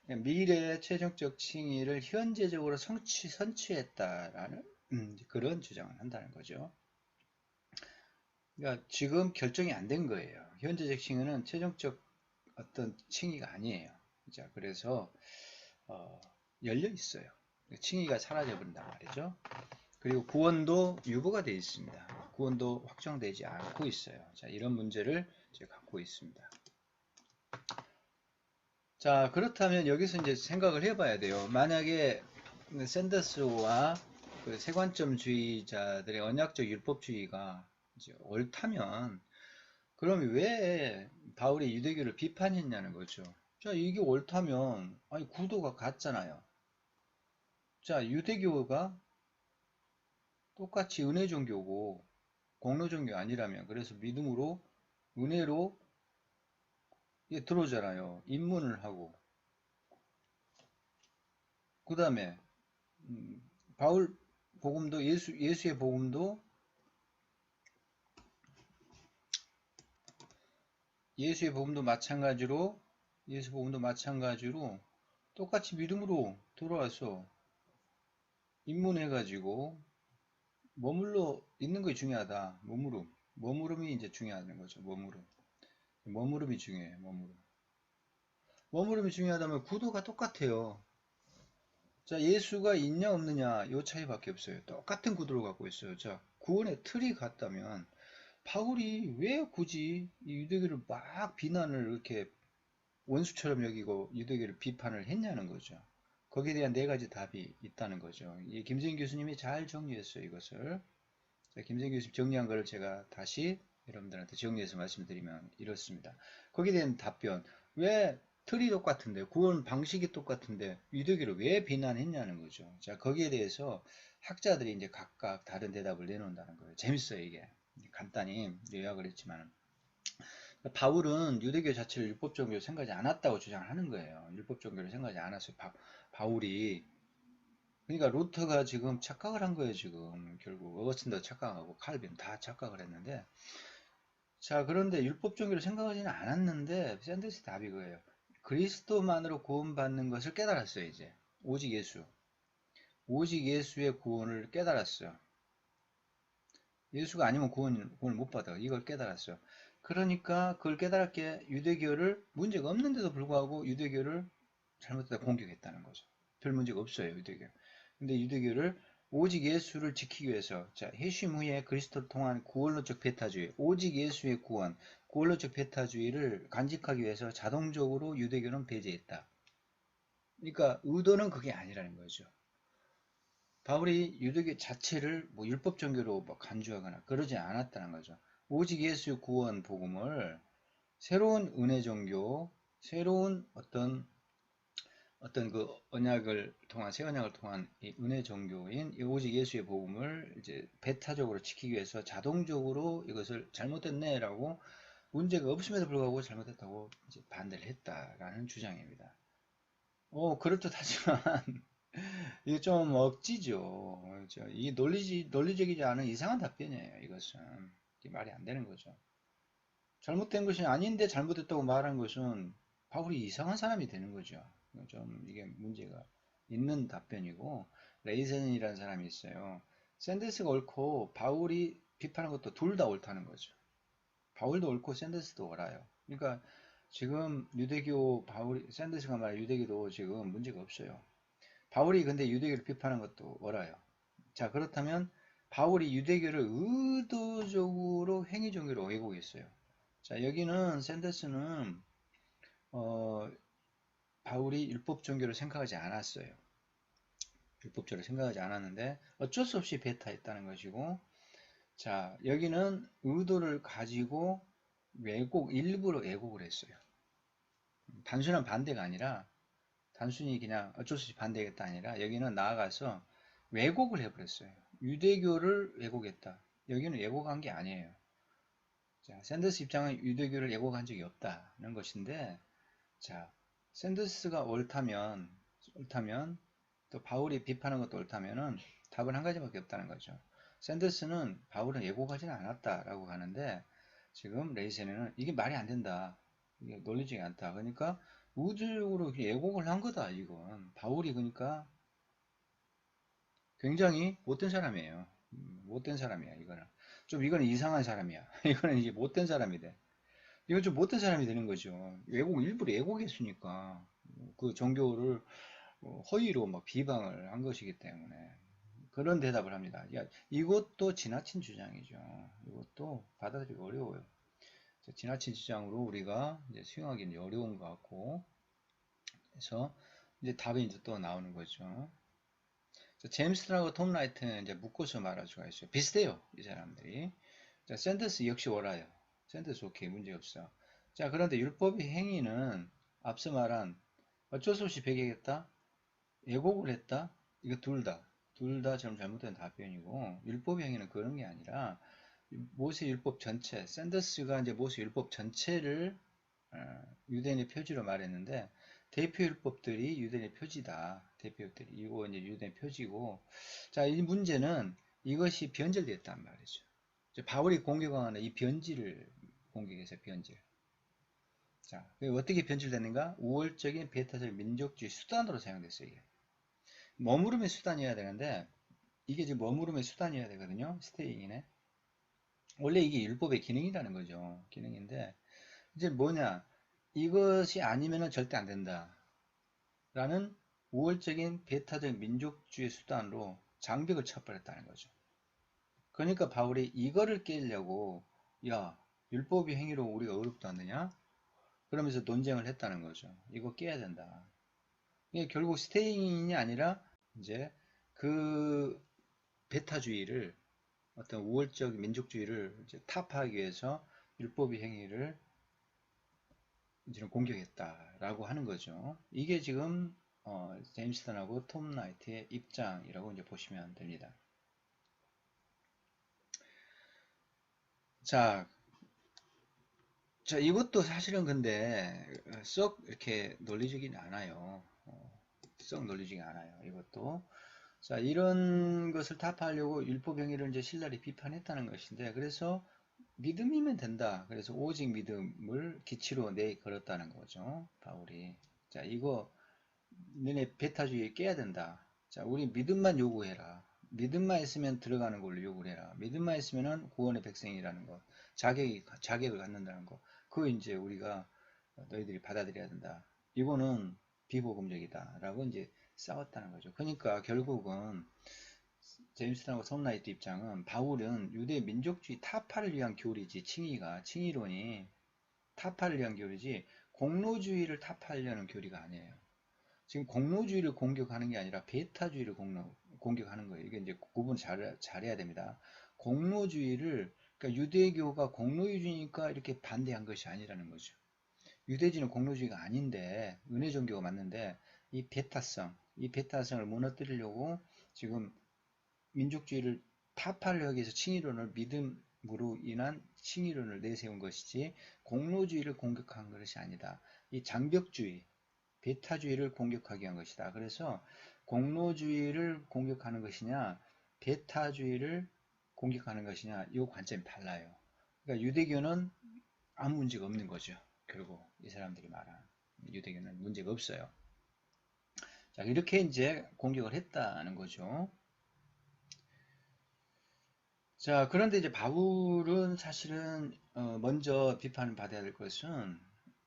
S1: 미래의 최종적 칭의를 현재적으로 선취했다라는 그런 주장을 한다는 거죠. 그러니까 지금 결정이 안 된 거예요. 현재적 칭의는 최종적 어떤 칭의가 아니에요. 자, 그래서 열려 있어요. 칭의가 사라져 버린단 말이죠. 그리고 구원도 유보가 되어 있습니다. 구원도 확정되지 않고 있어요. 자, 이런 문제를 제가 갖고 있습니다. 자, 그렇다면 여기서 이제 생각을 해봐야 돼요. 만약에 샌더스와 그 세관점주의자들의 언약적 율법주의가 이제 옳다면, 그럼 왜 바울이 유대교를 비판했냐는 거죠. 자, 이게 옳다면, 아니, 구도가 같잖아요. 자, 유대교가 똑같이 은혜 종교고, 공로 종교 아니라면, 그래서 믿음으로, 은혜로 들어오잖아요. 입문을 하고. 그 다음에, 바울 복음도 예수의 복음도 예수 복음도 마찬가지로 똑같이 믿음으로 돌아와서 입문해가지고 머물러 있는 것이 중요하다. 머무름이 이제 중요한 거죠. 머무름이 중요해요. 머무름이 중요하다면 구도가 똑같아요. 자, 예수가 있냐 없느냐 요 차이밖에 없어요. 똑같은 구도를 갖고 있어요. 자, 구원의 틀이 같다면 바울이 왜 굳이 이 유대교를 막 비난을 이렇게 원수처럼 여기고 유대교를 비판을 했냐는 거죠. 거기에 대한 네 가지 답이 있다는 거죠. 이 김재인 교수님이 잘 정리했어요, 이것을. 자, 김재인 교수님 정리한 거를 제가 다시 여러분들한테 정리해서 말씀드리면 이렇습니다. 거기에 대한 답변. 왜 틀이 똑같은데, 구원 방식이 똑같은데, 유대교를 왜 비난했냐는 거죠. 자, 거기에 대해서 학자들이 이제 각각 다른 대답을 내놓는다는 거예요. 재밌어요, 이게. 간단히 요약을 했지만. 바울은 유대교 자체를 율법 종교로 생각하지 않았다고 주장을 하는 거예요. 율법 종교를 생각하지 않았어요. 바울이. 그러니까 루터가 지금 착각을 한 거예요. 지금 결국 어거스틴도 착각하고 칼빈 다 착각을 했는데, 자, 그런데 율법 종교를 생각하지는 않았는데 샌더스 답이 그거예요. 그리스도만으로 구원받는 것을 깨달았어요. 이제 오직 예수의 구원을 깨달았어요. 예수가 아니면 구원을 못 받아. 이걸 깨달았어요. 그러니까 그걸 깨달았기에 유대교를 문제가 없는데도 불구하고 유대교를 잘못되다 공격했다는 거죠. 별 문제가 없어요, 유대교. 근데 유대교를 오직 예수를 지키기 위해서, 자, 회심 후에 그리스도를 통한 구원론적 배타주의, 오직 예수의 구원, 구원론적 배타주의를 간직하기 위해서 자동적으로 유대교는 배제했다. 그러니까 의도는 그게 아니라는 거죠. 바울이 유대교 자체를 뭐 율법 종교로 뭐 간주하거나 그러지 않았다는 거죠. 오직 예수 구원 복음을 새로운 은혜 종교, 새로운 어떤 그 언약을 통한 새 언약을 통한 이 은혜 종교인 오직 예수의 복음을 이제 배타적으로 지키기 위해서 자동적으로 이것을 잘못됐네라고 문제가 없음에도 불구하고 잘못했다고 이제 반대를 했다라는 주장입니다. 그렇듯하지만 이게 좀 억지죠. 그렇죠? 이게 논리적이지 않은 이상한 답변이에요. 이것은 이게 말이 안 되는 거죠. 잘못된 것이 아닌데 잘못했다고 말한 것은 바울이 이상한 사람이 되는 거죠. 좀 이게 문제가 있는 답변이고, 레이센이라는 사람이 있어요. 샌더스가 옳고 바울이 비판한 것도 둘 다 옳다는 거죠. 바울도 옳고 샌더스도 옳아요. 그러니까 지금 샌더스가 말한 유대교도 지금 문제가 없어요. 바울이 근데 유대교를 비판한 것도 옳아요. 자, 그렇다면 바울이 유대교를 의도적으로 행위종교로 왜곡했어요. 자, 여기는 샌더스는 바울이 율법 종교를 생각하지 않았어요. 율법적으로 생각하지 않았는데 어쩔 수 없이 배타했다는 것이고, 자, 여기는 의도를 가지고 일부러 왜곡을 했어요. 단순한 반대가 아니라, 단순히 그냥 어쩔 수 없이 반대겠다 아니라, 여기는 나아가서 왜곡을 해버렸어요. 유대교를 왜곡했다. 여기는 왜곡한 게 아니에요. 자, 샌더스 입장은 유대교를 왜곡한 적이 없다는 것인데, 자, 샌더스가 옳다면, 또 바울이 비판한 것도 옳다면은 답은 한 가지밖에 없다는 거죠. 샌더스는 바울은 왜곡하지는 않았다라고 하는데, 지금 레이센에는 이게 말이 안 된다. 이게 논리적이 않다. 그러니까 우주적으로 왜곡을 한 거다. 이건 바울이 그러니까 굉장히 못된 사람이에요. 못된 사람이야. 이거는 이상한 사람이야. 이거는 이제 못된 사람이 돼. 이건 좀 못된 사람이 되는 거죠. 일부러 왜곡했으니까 그 종교를 허위로 막 비방을 한 것이기 때문에 그런 대답을 합니다. 야, 이것도 지나친 주장이죠. 이것도 받아들이기 어려워요. 지나친 주장으로 우리가 이제 수용하기는 어려운 것 같고, 그래서 이제 답이 이제 또 나오는 거죠. 제임스하고 톰 라이트는 이제 묶어서 말할 수가 있어요. 비슷해요, 이 사람들이. 자, 샌더스 역시 옳아요. 샌더스 오케이, 문제 없어. 자, 그런데 율법의 행위는 앞서 말한 어쩔 수 없이 배격했다, 왜곡을 했다, 이거 둘 다 지금 잘못된 답변이고, 율법의 행위는 그런 게 아니라 모세 율법 전체, 샌더스가 이제 모세 율법 전체를 유대인의 표지로 말했는데, 대표 율법들이 유대인의 표지다. 대표율들이 이거 이제 유대인의 표지고, 자, 이 문제는 이것이 변절됐단 말이죠. 바울이 공격하는 이 변질을 공격해서 변질. 자, 어떻게 변질됐는가? 우월적인 배타적 민족주의 수단으로 사용됐어요. 이게 머무름의 수단이어야 되는데, 이게 지금 머무름의 수단이어야 되거든요. 스테이인에. 원래 이게 율법의 기능이라는 거죠. 기능인데 이제 뭐냐? 이것이 아니면은 절대 안 된다. 라는 우월적인 배타적 민족주의 수단으로 장벽을 쳐버렸다는 거죠. 그러니까 바울이 이거를 깨려고, 야, 율법의 행위로 우리가 어렵지 않느냐? 그러면서 논쟁을 했다는 거죠. 이거 깨야 된다. 이게 결국 스테이인이 아니라 이제 그 배타주의를, 어떤 우월적 민족주의를 이제 타파하기 위해서 율법의 행위를 이제 공격했다라고 하는 거죠. 이게 지금 제임스턴하고 톰 나이트의 입장이라고 이제 보시면 됩니다. 자, 이것도 사실은 근데 썩 이렇게 논리적이지 않아요. 썩 논리적이 않아요. 이것도. 자, 이런 것을 타파하려고 율법 행위를 이제 신랄히 비판했다는 것인데, 그래서 믿음이면 된다. 그래서 오직 믿음을 기치로 내걸었다는 거죠. 바울이. 자, 이거 너네 배타주의 깨야 된다. 자, 우리 믿음만 요구해라. 믿음만 있으면 들어가는 걸로 요구를 해라. 믿음만 있으면은 구원의 백성이라는 것, 자격을 갖는다는 것, 그거 이제 우리가 너희들이 받아들여야 된다. 이거는 비복음적이다라고 이제 싸웠다는 거죠. 그러니까 결국은 제임스하고 톰라이트 입장은 바울은 유대 민족주의 타파를 위한 교리지, 칭의론이 타파를 위한 교리지 공로주의를 타파하려는 교리가 아니에요. 지금 공로주의를 공격하는 게 아니라 베타주의를 공격하는 거예요. 이게 이제 구분 잘해야 됩니다. 공로주의를, 그러니까 유대교가 공로주의니까 이렇게 반대한 것이 아니라는 거죠. 유대주의는 공로주의가 아닌데, 은혜 종교가 맞는데, 이 베타성을 무너뜨리려고 지금 민족주의를 타파하기 위해서 칭의론을, 믿음으로 인한 칭의론을 내세운 것이지 공로주의를 공격한 것이 아니다. 이 장벽주의, 베타주의를 공격하기 위한 것이다. 그래서 공로주의를 공격하는 것이냐, 베타주의를 공격하는 것이냐, 이 관점이 달라요. 그러니까 유대교는 아무 문제가 없는 거죠. 결국 이 사람들이 말하는 유대교는 문제가 없어요. 자, 이렇게 이제 공격을 했다는 거죠. 자, 그런데 이제 바울은 사실은 먼저 비판을 받아야 될 것은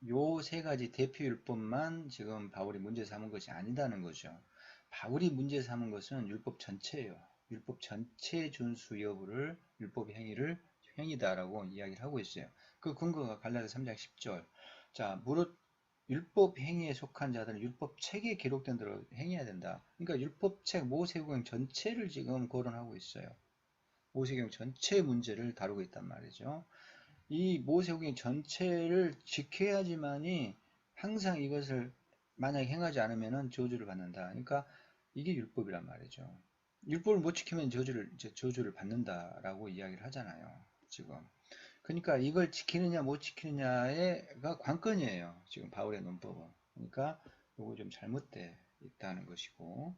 S1: 요 세 가지 대표 율법만 지금 바울이 문제 삼은 것이 아니다는 거죠. 바울이 문제 삼은 것은 율법 전체예요. 율법 전체 준수 여부를, 율법의 행위다라고 이야기를 하고 있어요. 그 근거가 갈라디아 3장 10절. 자, 무릇 율법 행위에 속한 자들은 율법 책에 기록된 대로 행해야 된다. 그러니까 율법 책 모세구경 전체를 지금 거론하고 있어요. 모세경 전체 문제를 다루고 있단 말이죠. 이 모세오경 전체를 지켜야지만이 항상 이것을 만약에 행하지 않으면 저주를 받는다. 그러니까 이게 율법이란 말이죠. 율법을 못 지키면 저주를 받는다라고 이야기를 하잖아요. 지금. 그러니까 이걸 지키느냐 못 지키느냐가 관건이에요. 지금 바울의 논법은. 그러니까 이거 좀 잘못돼 있다는 것이고.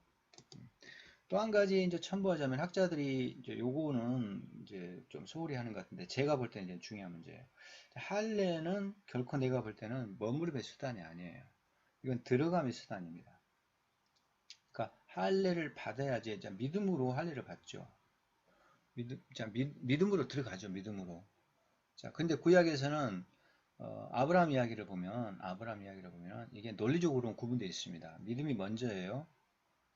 S1: 또 한 가지 이제 첨부하자면 학자들이 이제 요거는 이제 좀 소홀히 하는 것 같은데 제가 볼 때는 이제 중요한 문제예요. 할례는 결코 내가 볼 때는 머무름의 수단이 아니에요. 이건 들어감의 수단입니다. 그러니까 할례를 받아야지 이제 믿음으로 할례를 받죠. 믿음으로 들어가죠. 믿음으로. 자, 근데 구약에서는 아브라함 이야기를 보면 이게 논리적으로는 구분되어 있습니다. 믿음이 먼저예요.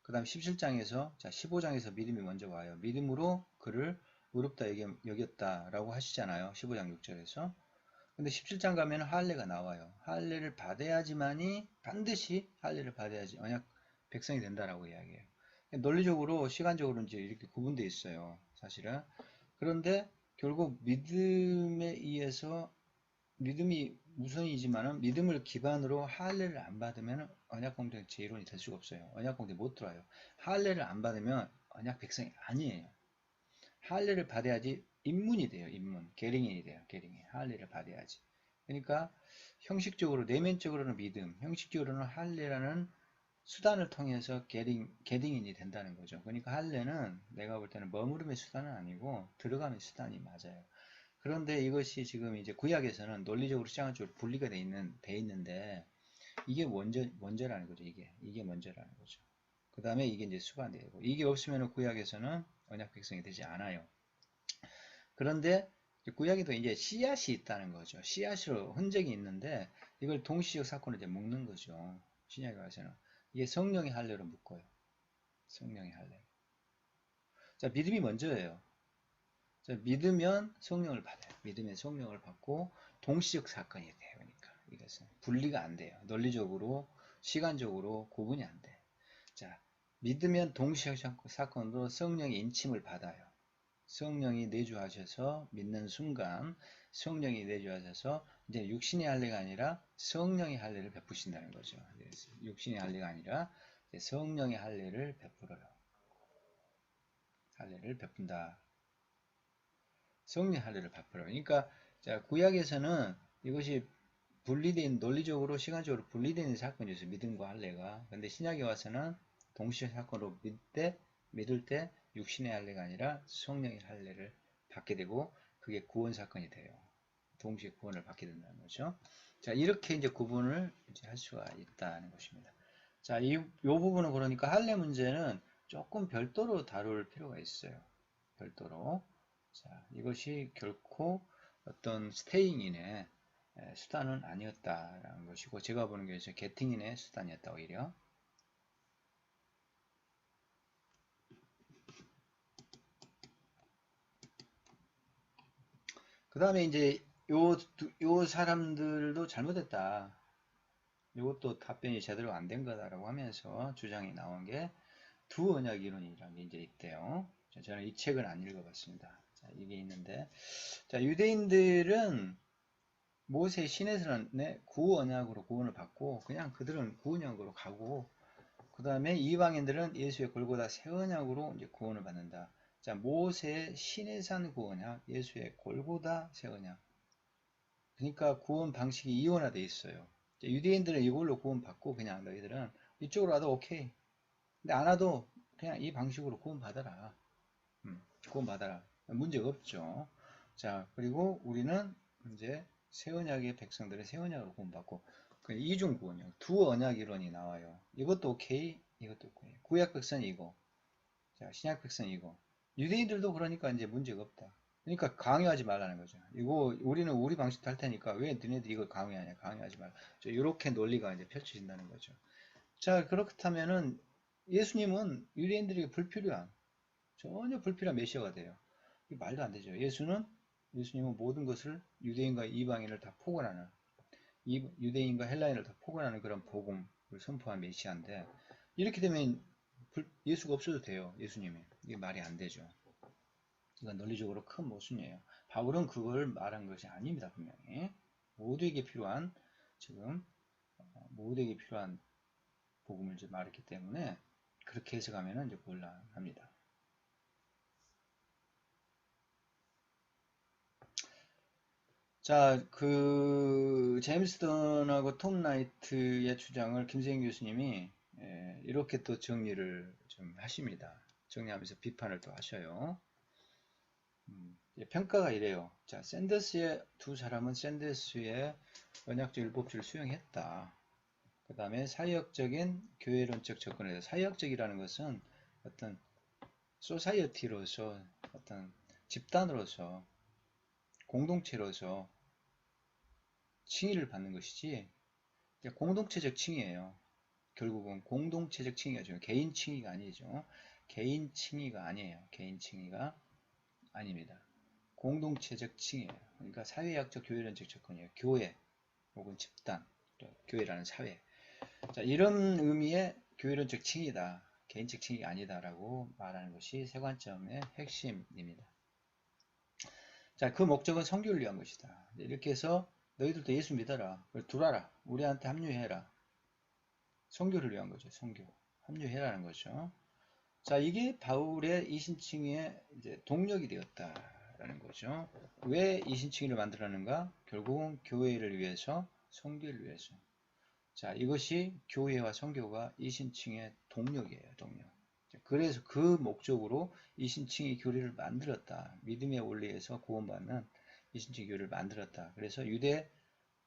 S1: 그 다음 17장에서, 자, 15장에서 믿음이 먼저 와요. 믿음으로 그를 의롭다 여겼다라고 하시잖아요. 15장 6절에서. 근데 17장 가면 할례가 나와요. 할례를 받아야지만이, 반드시 할례를 받아야지 언약 백성이 된다라고 이야기해요. 논리적으로, 시간적으로 이제 이렇게 구분되어 있어요. 사실은. 그런데 결국 믿음에 의해서 믿음이 우선이지만은 믿음을 기반으로 할례를 안 받으면 언약 공동 제1원이 될 수가 없어요. 언약 공동에 못 들어와요. 할례를 안 받으면 언약 백성이 아니에요. 할례를 받아야지 입문이 돼요. 입문. 계ring인이 돼요. 계ring인. 할례를 받아야지. 그러니까 형식적으로 내면적으로는 믿음, 형식적으로는 할례라는 수단을 통해서 계ring인이 된다는 거죠. 그러니까 할례는 내가 볼 때는 머무름의 수단은 아니고 들어가는 수단이 맞아요. 그런데 이것이 지금 이제 구약에서는 논리적으로 시장적으로 분리가 돼 있는데 이게 먼저라는 거죠. 이게 먼저라는 거죠. 그 다음에 이게 이제 수반되고 이게 없으면 구약에서는 언약 백성이 되지 않아요. 그런데 구약에도 이제 씨앗이 있다는 거죠. 씨앗으로 흔적이 있는데 이걸 동시적 사건을 이제 묶는 거죠. 신약에 와서는 이게 성령의 할례로 묶어요. 성령의 할례. 자, 믿음이 먼저예요. 자, 믿으면 성령을 받아요. 믿으면 성령을 받고 동시적 사건이 돼요. 그러니까 이것은 분리가 안 돼요. 논리적으로, 시간적으로 구분이 안 돼. 자, 믿으면 동시적 사건으로 성령의 인침을 받아요. 성령이 내주하셔서 믿는 순간 성령이 내주하셔서 이제 육신의 할례가 아니라 성령의 할례를 베푸신다는 거죠. 육신의 할례가 아니라 성령의 할례를 베풀어요. 할례를 베푼다. 성령 할례를 베풀어요. 그러니까 자, 구약에서는 이것이 분리된 논리적으로 시간적으로 분리되는 사건이었어요. 믿음과 할례가. 근데 신약에 와서는 동시에 사건으로 믿을 때 육신의 할례가 아니라 성령의 할례를 받게 되고 그게 구원 사건이 돼요. 동시에 구원을 받게 된다는 거죠. 자, 이렇게 이제 구분을 이제 할 수가 있다는 것입니다. 자, 요 부분은 그러니까 할례 문제는 조금 별도로 다룰 필요가 있어요. 별도로. 자, 이것이 결코 어떤 스테잉인의 수단은 아니었다라는 것이고 제가 보는 게 게팅인의 수단이었다 오히려. 그 다음에 이제 요 사람들도 잘못했다. 이것도 답변이 제대로 안 된 거다라고 하면서 주장이 나온 게 두 언약 이론이라는 게 이제 있대요. 저는 이 책을 안 읽어봤습니다. 자, 이게 있는데, 자, 유대인들은 모세 시내산에 구 언약으로 구원을 받고 그냥 그들은 구 언약으로 가고 그 다음에 이방인들은 예수의 골고다 새 언약으로 이제 구원을 받는다. 자, 모세의 시내산 구 언약, 예수의 골고다 새 언약. 그러니까 구원 방식이 이원화되어 있어요. 유대인들은 이걸로 구원 받고 그냥 너희들은 이쪽으로 와도 오케이. 근데 안 와도 그냥 이 방식으로 구원 받아라. 구원 받아라. 문제가 없죠. 자, 그리고 우리는 이제 새 언약의 백성들의 새 언약으로 구원받고 그 이중 구원이요. 두 언약 이론이 나와요. 이것도 오케이, 이것도 오케이. 구약 백성이 이거, 자, 신약 백성이 이거. 유대인들도 그러니까 이제 문제가 없다. 그러니까 강요하지 말라는 거죠. 이거 우리는 우리 방식도 할 테니까 왜 너네들이 이걸 강요하냐? 강요하지 말라. 이렇게 논리가 이제 펼쳐진다는 거죠. 자, 그렇다면은 예수님은 유대인들에게 불필요한 전혀 불필요한 메시아가 돼요. 이게 말도 안 되죠. 예수님은 모든 것을 유대인과 이방인을 다 포괄하는 유대인과 헬라인을 다 포괄하는 그런 복음을 선포한 메시아인데 이렇게 되면 예수가 없어도 돼요. 예수님이 이게 말이 안 되죠. 이건 논리적으로 큰 모순이에요. 바울은 그걸 말한 것이 아닙니다. 분명히 모두에게 필요한 지금 모두에게 필요한 복음을 이제 말했기 때문에 그렇게 해석하면 이제 곤란합니다. 자, 그 제임스 던하고 톰 라이트의 주장을 김세인 교수님이 이렇게 또 정리를 좀 하십니다. 정리하면서 비판을 또 하셔요. 평가가 이래요. 자, 샌더스의 두 사람은 샌더스의 언약적 율법주의를 수용했다. 그 다음에 사역적인 교회론적 접근에서 사역적이라는 것은 어떤 소사이어티로서 어떤 집단으로서 공동체로서 칭의를 받는 것이지 공동체적 칭의예요. 결국은 공동체적 칭의가 죠. 개인 칭의가 아니죠. 개인 칭의가 아니에요. 개인 칭의가 아닙니다. 공동체적 칭의예요. 그러니까 사회학적 교회론적 접근이에요. 교회 혹은 집단, 교회라는 사회. 자, 이런 의미의 교회론적 칭의다. 개인적 칭의가 아니다라고 말하는 것이 세 관점의 핵심입니다. 자, 그 목적은 선교를 위한 것이다. 이렇게 해서 너희들도 예수 믿어라. 두라라. 우리한테 합류해라. 선교를 위한 거죠. 선교. 합류해라는 거죠. 자, 이게 바울의 이신칭의의 이제 동력이 되었다라는 거죠. 왜 이신칭의를 만들었는가? 결국은 교회를 위해서, 선교를 위해서. 자, 이것이 교회와 선교가 이신칭의 동력이에요. 동력. 그래서 그 목적으로 이신칭의 교리를 만들었다. 믿음의 원리에서 구원받는 이신칭 교리를 만들었다. 그래서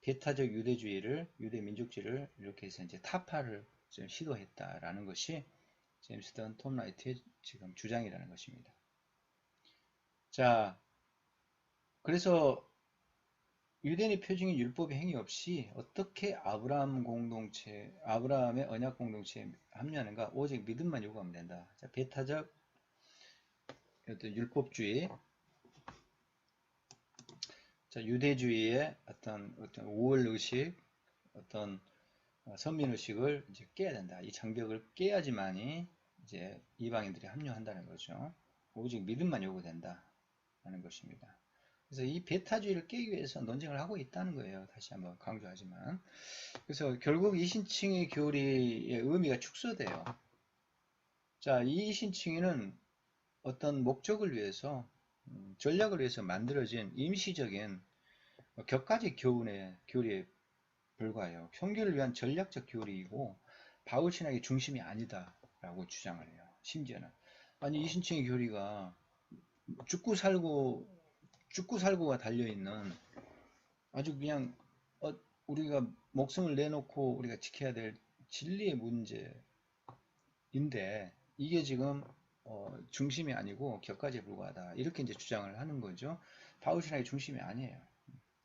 S1: 배타적 유대주의를, 유대민족주의를 이렇게 해서 이제 타파를 좀 시도했다라는 것이 제임스 던 톰 라이트의 지금 주장이라는 것입니다. 자, 그래서 유대인의 표징인 율법의 행위 없이 어떻게 아브라함의 언약 공동체에 합류하는가? 오직 믿음만 요구하면 된다. 자, 배타적 어떤 율법주의, 자, 유대주의의 어떤 우월 의식, 어떤 선민 의식을 이제 깨야 된다. 이 장벽을 깨야지만이 이제 이방인들이 합류한다는 거죠. 오직 믿음만 요구된다. 하는 것입니다. 그래서 이 배타주의를 깨기 위해서 논쟁을 하고 있다는 거예요. 다시 한번 강조하지만. 그래서 결국 이신칭의 교리의 의미가 축소돼요. 자, 이 이신칭의는 어떤 목적을 위해서, 전략을 위해서 만들어진 임시적인 격가지 교리에 불과해요. 선교를 위한 전략적 교리이고 바울 신학의 중심이 아니다라고 주장을 해요. 심지어는 아니 이신칭의 교리가 죽고 살고가 달려있는 아주 그냥 우리가 목숨을 내놓고 우리가 지켜야 될 진리의 문제인데 이게 지금 중심이 아니고 격가지에 불과하다 이렇게 이제 주장을 하는 거죠. 바울 신학의 중심이 아니에요.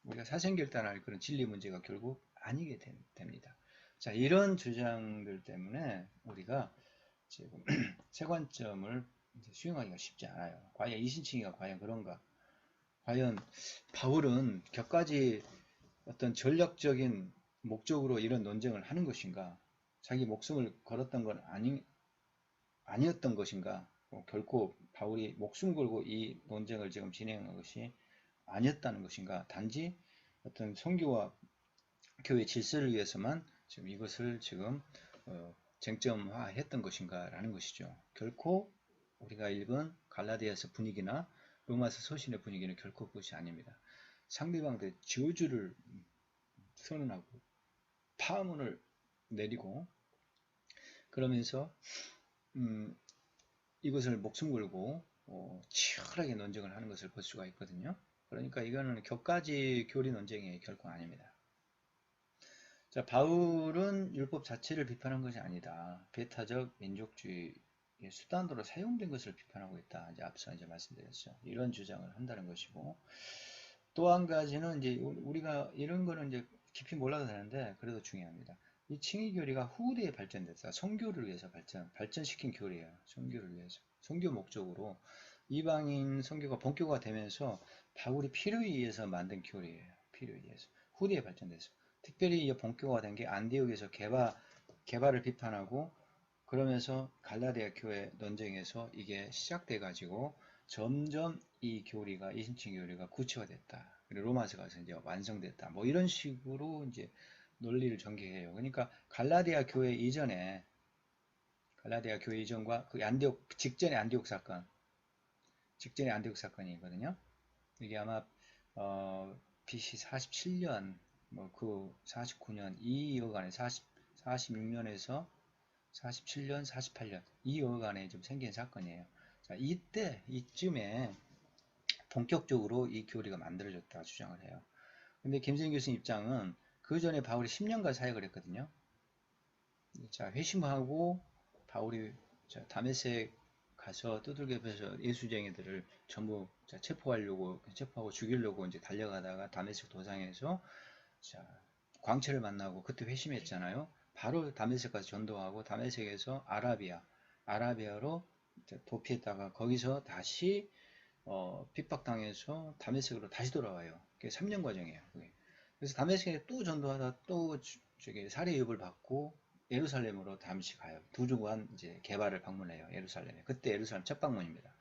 S1: 우리가 사생결단할 그런 진리 문제가 결국 아니게 됩니다. 자, 이런 주장들 때문에 우리가 지금 세 관점을 수용하기가 쉽지 않아요. 과연 이신칭의가 과연 그런가? 과연 바울은 격가지 어떤 전략적인 목적으로 이런 논쟁을 하는 것인가? 자기 목숨을 걸었던 건 아니었던 것인가? 결코 바울이 목숨 걸고 이 논쟁을 지금 진행한 것이 아니었다는 것인가? 단지 어떤 선교와 교회 질서를 위해서만 지금 이것을 지금 쟁점화했던 것인가? 라는 것이죠. 결코 우리가 읽은 갈라디아서 분위기나 로마서 서신의 분위기는 결코 그것이 아닙니다. 상대방들의 저주를 선언하고 파문을 내리고 그러면서 이것을 목숨 걸고 치열하게 논쟁을 하는 것을 볼 수가 있거든요. 그러니까 이거는 격가지 교리 논쟁이 결코 아닙니다. 자, 바울은 율법 자체를 비판한 것이 아니다. 배타적 민족주의 수단으로 사용된 것을 비판하고 있다. 이제 앞서 이제 말씀드렸죠. 이런 주장을 한다는 것이고 또 한 가지는 이제 우리가 이런 거는 이제 깊이 몰라도 되는데 그래도 중요합니다. 이 칭의 교리가 후대에 발전됐다. 선교를 위해서 발전시킨 교리예요. 선교를 위해서. 선교 목적으로 이방인 선교가 본교가 되면서 바울이 필요에 의해서 만든 교리예요. 필요에 의해서. 후대에 발전돼서. 특별히 이 본교가 된 게 안디옥에서 개발을 비판하고 그러면서 갈라디아 교회 논쟁에서 이게 시작돼 가지고 점점 이 교리가 이신칭 교리가 구체화됐다. 그리고 로마서 가서 이제 완성됐다. 뭐 이런 식으로 이제 논리를 전개해요. 그러니까 갈라디아 교회 이전과 그 안디옥 직전의 안디옥 사건이거든요. 이게 아마 BC 47년 뭐 그 49년 이 여간에 46년에서 47년, 48년 이 여간에 좀 생긴 사건이에요. 자, 이쯤에 본격적으로 이 교리가 만들어졌다 주장을 해요. 근데 김세인 교수님 입장은 그 전에 바울이 10년간 사역을 했거든요. 자, 회심하고 바울이 다메섹 가서 두들겨 패서 예수쟁이들을 전부 체포하고 죽이려고 이제 달려가다가 다메섹 도상에서 자, 광채를 만나고 그때 회심했잖아요. 바로 다메섹 가서 전도하고 다메섹에서 아라비아로 도피했다가 거기서 다시 핍박당해서 다메섹으로 다시 돌아와요. 그게 3년 과정이에요. 그게. 그래서 다메섹에 또 전도하다 또 저기 살해유업을 받고 예루살렘으로 잠시 가요. 두 주간 이제 개발을 방문해요. 예루살렘에. 그때 예루살렘 첫 방문입니다.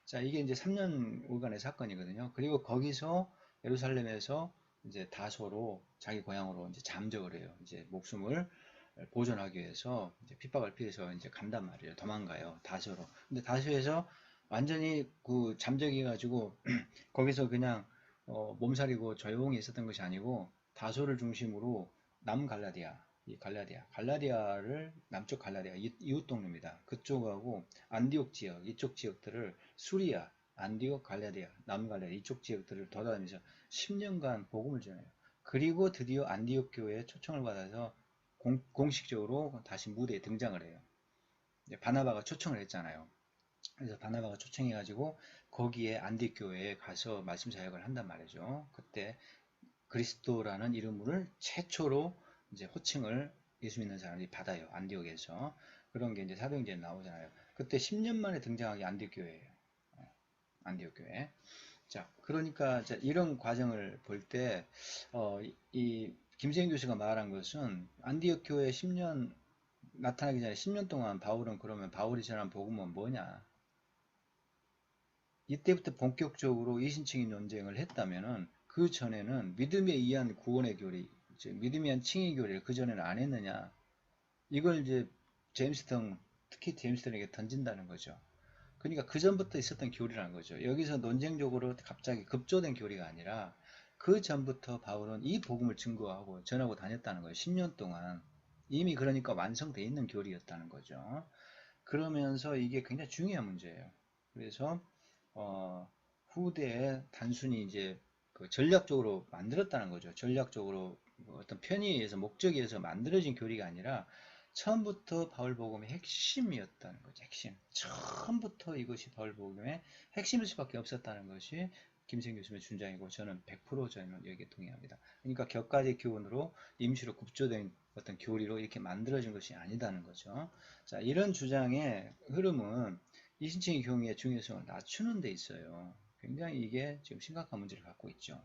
S1: 자, 이게 이제 3년간의 사건이거든요. 그리고 거기서 예루살렘에서 이제 다소로 자기 고향으로 이제 잠적을 해요. 이제 목숨을 보존하기 위해서 이제 핍박을 피해서 이제 간단 말이에요. 도망가요. 다소로. 근데 다소에서 완전히 그 잠적해 가지고 거기서 그냥 몸살이고 조용히 있었던 것이 아니고 다소를 중심으로 남갈라디아 갈라디아를 남쪽 갈라디아 이웃 동네입니다. 그쪽하고 안디옥 지역 이쪽 지역들을 수리아, 안디옥, 갈라디아, 남갈라디아 이쪽 지역들을 돌아다니면서 10년간 복음을 전해요. 그리고 드디어 안디옥 교회에 초청을 받아서 공식적으로 다시 무대에 등장을 해요. 바나바가 초청을 했잖아요. 그래서 바나바가 초청해가지고 거기에 안디옥 교회에 가서 말씀 사역을 한단 말이죠. 그때 그리스도라는 이름을 최초로 이제 호칭을 예수 믿는 사람들이 받아요. 안디옥에서. 그런 게 이제 사도행전에 나오잖아요. 그때 10년 만에 등장한 게 안디옥 교회예요. 안디옥 교회. 자, 그러니까 이런 과정을 볼 때, 이 김세인 교수가 말한 것은 안디옥 교회 10년 나타나기 전에 10년 동안 바울은 그러면 바울이 전한 복음은 뭐냐? 이때부터 본격적으로 이신칭의 논쟁을 했다면은 그 전에는 믿음에 의한 구원의 교리, 믿음에 의한 칭의 교리를 그 전에는 안 했느냐? 이걸 이제 특히 제임스턴에게 던진다는 거죠. 그러니까 그 전부터 있었던 교리라는 거죠. 여기서 논쟁적으로 갑자기 급조된 교리가 아니라 그 전부터 바울은 이 복음을 증거하고 전하고 다녔다는 거예요. 10년 동안. 이미 그러니까 완성되어 있는 교리였다는 거죠. 그러면서 이게 굉장히 중요한 문제예요. 그래서 후대에 단순히 이제 그 전략적으로 만들었다는 거죠. 전략적으로 어떤 편의에 의해서 목적에 의해서 만들어진 교리가 아니라 처음부터 바울복음의 핵심이었다는 거죠. 핵심. 처음부터 이것이 바울복음의 핵심일 수밖에 없었다는 것이 김생 교수님의 주장이고 저는 100% 저는 여기에 동의합니다. 그러니까 격가지 교훈으로 임시로 급조된 어떤 교리로 이렇게 만들어진 것이 아니다는 거죠. 자, 이런 주장의 흐름은 이신칭의 경우의 중요성을 낮추는 데 있어요. 굉장히 이게 지금 심각한 문제를 갖고 있죠.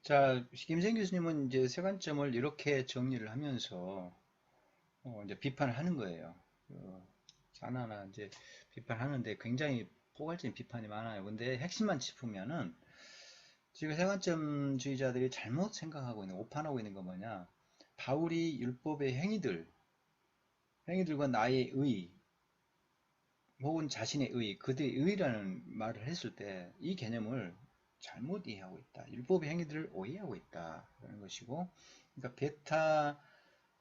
S1: 자, 김생 교수님은 이제 세 관점을 이렇게 정리를 하면서 이제 비판을 하는 거예요. 하나하나 이제 비판하는데 굉장히 포괄적인 비판이 많아요. 근데 핵심만 짚으면은 지금 세 관점주의자들이 잘못 생각하고 있는 오판하고 있는 건 뭐냐? 바울이 율법의 행위들과 나의 의 혹은 자신의 그들의 의라는 말을 했을 때 이 개념을 잘못 이해하고 있다. 율법의 행위들을 오해하고 있다. 라는 것이고, 그러니까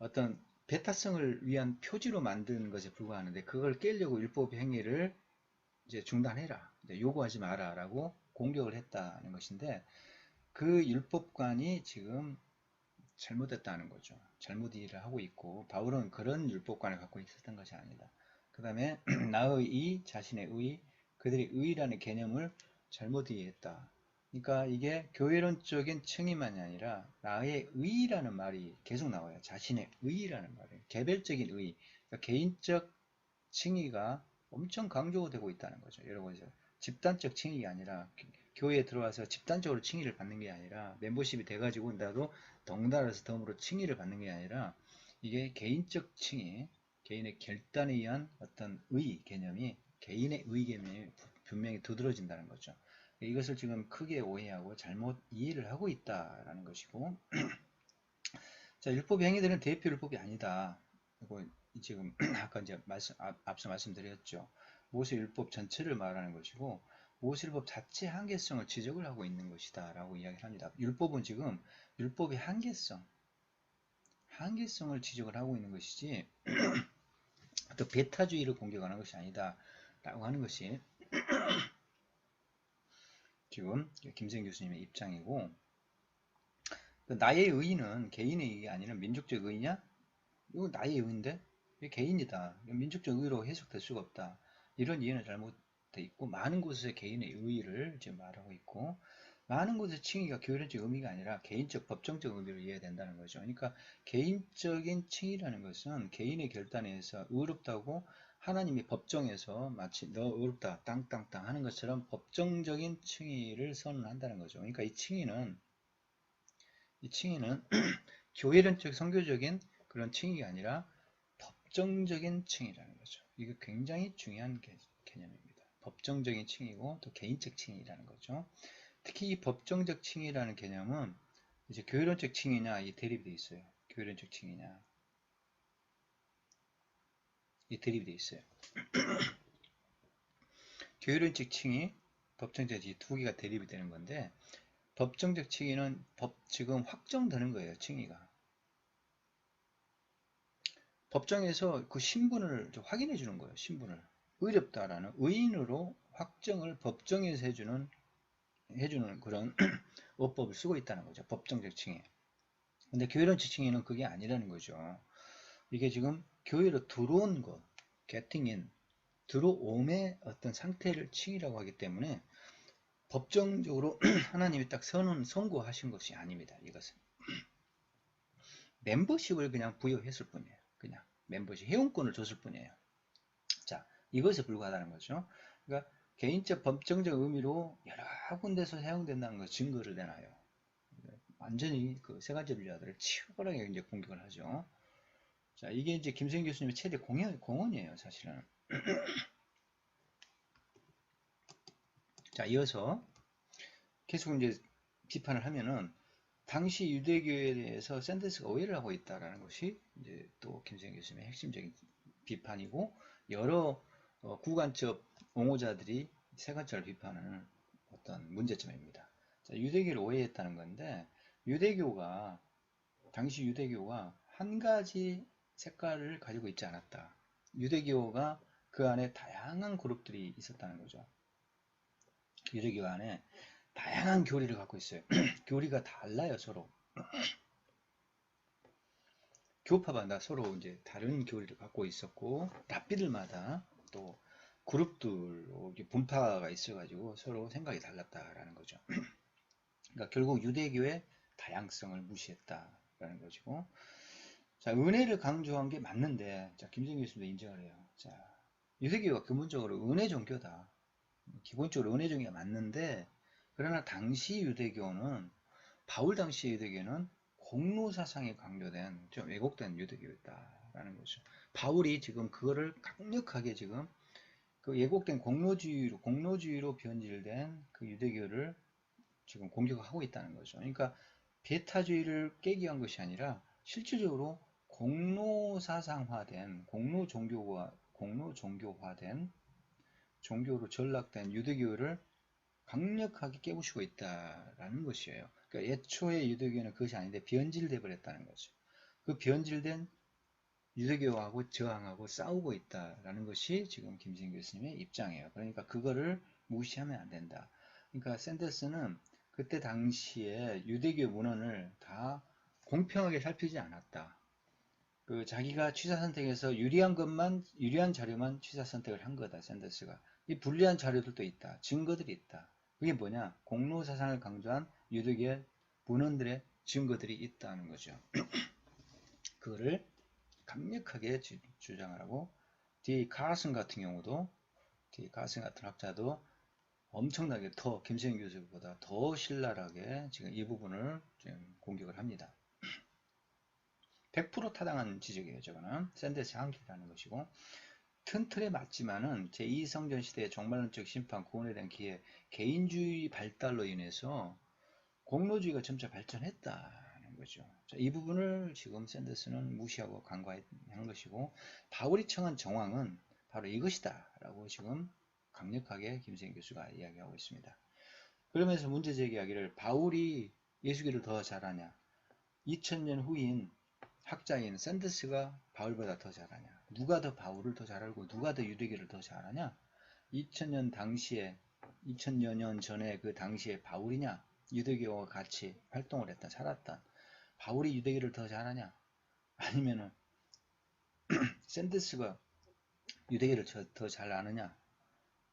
S1: 어떤 베타성을 위한 표지로 만든 것에 불과하는데 그걸 깨려고 율법의 행위를 이제 중단해라. 이제 요구하지 마라. 라고 공격을 했다는 것인데 그 율법관이 지금 잘못됐다는 거죠. 잘못 이해를 하고 있고 바울은 그런 율법관을 갖고 있었던 것이 아니다. 그 다음에 나의 의, 자신의 의, 그들의 의라는 개념을 잘못 이해했다. 그러니까 이게 교회론적인 층위만이 아니라 나의 의라는 말이 계속 나와요. 자신의 의라는 말이에요. 개별적인 의, 그러니까 개인적 칭의가 엄청 강조되고 있다는 거죠. 여러 곳에서. 집단적 칭의가 아니라 교회에 들어와서 집단적으로 칭의를 받는 게 아니라 멤버십이 돼가지고 나도 덩달아서 덤으로 칭의를 받는 게 아니라 이게 개인적 칭의, 개인의 결단에 의한 어떤 의 개념이 개인의 의 개념이 분명히 두드러진다는 거죠. 이것을 지금 크게 오해하고 잘못 이해를 하고 있다라는 것이고, 자, 율법 행위들은 대표 율법이 아니다. 그리고 지금 아까 이제 앞서 말씀드렸죠. 모세 율법 전체를 말하는 것이고 모세 율법 자체 한계성을 지적을 하고 있는 것이다라고 이야기를 합니다. 율법은 지금 율법의 한계성을 지적을 하고 있는 것이지 또 배타주의를 공격하는 것이 아니다라고 하는 것이 지금 김생 교수님의 입장이고, 나의 의의는 개인의 의의가 아니라 민족적 의의냐? 이거 나의 의의인데 이게 개인이다. 민족적 의의로 해석될 수가 없다. 이런 이해는 잘못돼 있고, 많은 곳에서 개인의 의의를 지금 말하고 있고, 많은 곳에서 칭의가 교회론적 의미가 아니라 개인적 법정적 의미로 이해가 된다는 거죠. 그러니까 개인적인 칭의라는 것은 개인의 결단에 의해서 의롭다고 하나님이 법정에서 마치 너 의롭다 땅땅땅 하는 것처럼 법정적인 칭의를 선언한다는 거죠. 그러니까 이 칭의는 교회론적 선교적인 그런 칭의가 아니라 법정적인 칭의라는 거죠. 이게 굉장히 중요한 개념입니다. 법정적인 칭의고 또 개인적 칭의라는 거죠. 특히 이 법정적 칭의라는 개념은 이제 교회론적 칭의냐 이 대립이 돼 있어요. 교회론적 칭의냐 이 대립이 돼 있어요. 교회론적 칭의, 법정적 칭의 두 개가 대립이 되는 건데, 법정적 칭의는 지금 확정되는 거예요. 칭의가 법정에서 그 신분을 확인해 주는 거예요. 신분을 의롭다라는 의인으로 확정을 법정에서 해주는 그런 어법을 쓰고 있다는 거죠. 법정적 칭의. 근데 교회론적 칭의는 그게 아니라는 거죠. 이게 지금 교회로 들어온 것, getting in, 들어옴의 어떤 상태를 칭의라고 하기 때문에 법정적으로 하나님이 딱 선고하신 것이 아닙니다. 이것은 멤버십을 그냥 부여했을 뿐이에요. 그냥 멤버십 회원권을 줬을 뿐이에요. 자, 이것에 불과하다는 거죠. 그러니까 개인적 법정적 의미로 여러 군데서 사용된다는 거 증거를 내놔요. 완전히 그 세 가지 분야들을 치열하게 이제 공격을 하죠. 자, 이게 이제 김세인 교수님의 최대 공헌이에요, 사실은. 자, 이어서 계속 이제 비판을 하면은 당시 유대교에 대해서 샌더스가 오해를 하고 있다라는 것이 이제 또 김세인 교수님의 핵심적인 비판이고, 여러 구간적 옹호자들이 세 가지를 비판하는 어떤 문제점입니다. 자, 유대교를 오해했다는 건데, 당시 유대교가 한 가지 색깔을 가지고 있지 않았다. 유대교가 그 안에 다양한 그룹들이 있었다는 거죠. 유대교 안에 다양한 교리를 갖고 있어요. 교리가 달라요, 서로. 교파마다 서로 이제 다른 교리를 갖고 있었고, 랍비들마다 또 그룹들, 분파가 있어가지고 서로 생각이 달랐다라는 거죠. 그러니까 결국 유대교의 다양성을 무시했다라는 것이고, 자, 은혜를 강조한 게 맞는데, 자, 김정일 교수도 인정을 해요. 자, 유대교가 근본적으로 은혜 종교다. 기본적으로 은혜 종교가 맞는데, 그러나 당시 유대교는, 바울 당시 유대교는 공로 사상이 강조된 좀 왜곡된 유대교였다라는 거죠. 바울이 지금 그거를 강력하게 지금 그 왜곡된 공로주의로 변질된 그 유대교를 지금 공격하고 있다는 거죠. 그러니까 배타주의를 깨기 위한 것이 아니라 실질적으로 공로 종교화된 종교로 전락된 유대교를 강력하게 깨부시고 있다라는 것이에요. 그러니까 애초에 유대교는 그것이 아닌데 변질돼 버렸다는 거죠. 그 변질된 유대교하고 저항하고 싸우고 있다라는 것이 지금 김진 교수님의 입장이에요. 그러니까 그거를 무시하면 안 된다. 그러니까 샌더스는 그때 당시에 유대교 문헌을 다 공평하게 살피지 않았다. 그 자기가 취사 선택에서 유리한 자료만 취사 선택을 한 거다. 샌더스가. 이 불리한 자료들도 있다. 증거들이 있다. 그게 뭐냐? 공로 사상을 강조한 유대교의 문헌들의 증거들이 있다는 거죠. 그거를 강력하게 주장을 하고, D. 카슨 같은 학자도 엄청나게 더 김세현 교수보다 더 신랄하게 지금 이 부분을 지금 공격을 합니다. 100% 타당한 지적이에요. 저거는 샌더스의 한계라는 것이고, 큰 틀에 맞지만은 제2성전 시대의 종말론적 심판, 구원에 대한 기회, 개인주의 발달로 인해서 공로주의가 점차 발전했다는 거죠. 자, 이 부분을 지금 샌더스는 무시하고 간과한 것이고, 바울이 청한 정황은 바로 이것이다 라고 지금 강력하게 김세현 교수가 이야기하고 있습니다. 그러면서 문제 제기하기를, 바울이 예수기를 더 잘하냐, 2000년 후인 학자인 샌더스가 바울보다 더 잘하냐, 누가 더 바울을 더 잘 알고 누가 더 유대계를 더 잘하냐, 2000년 당시에 2000여 년 전에 그 당시에 바울이냐, 유대교와 같이 활동을 했다 살았다, 바울이 유대계를 더 잘하냐, 아니면은 샌더스가 유대계를 더 잘 아느냐.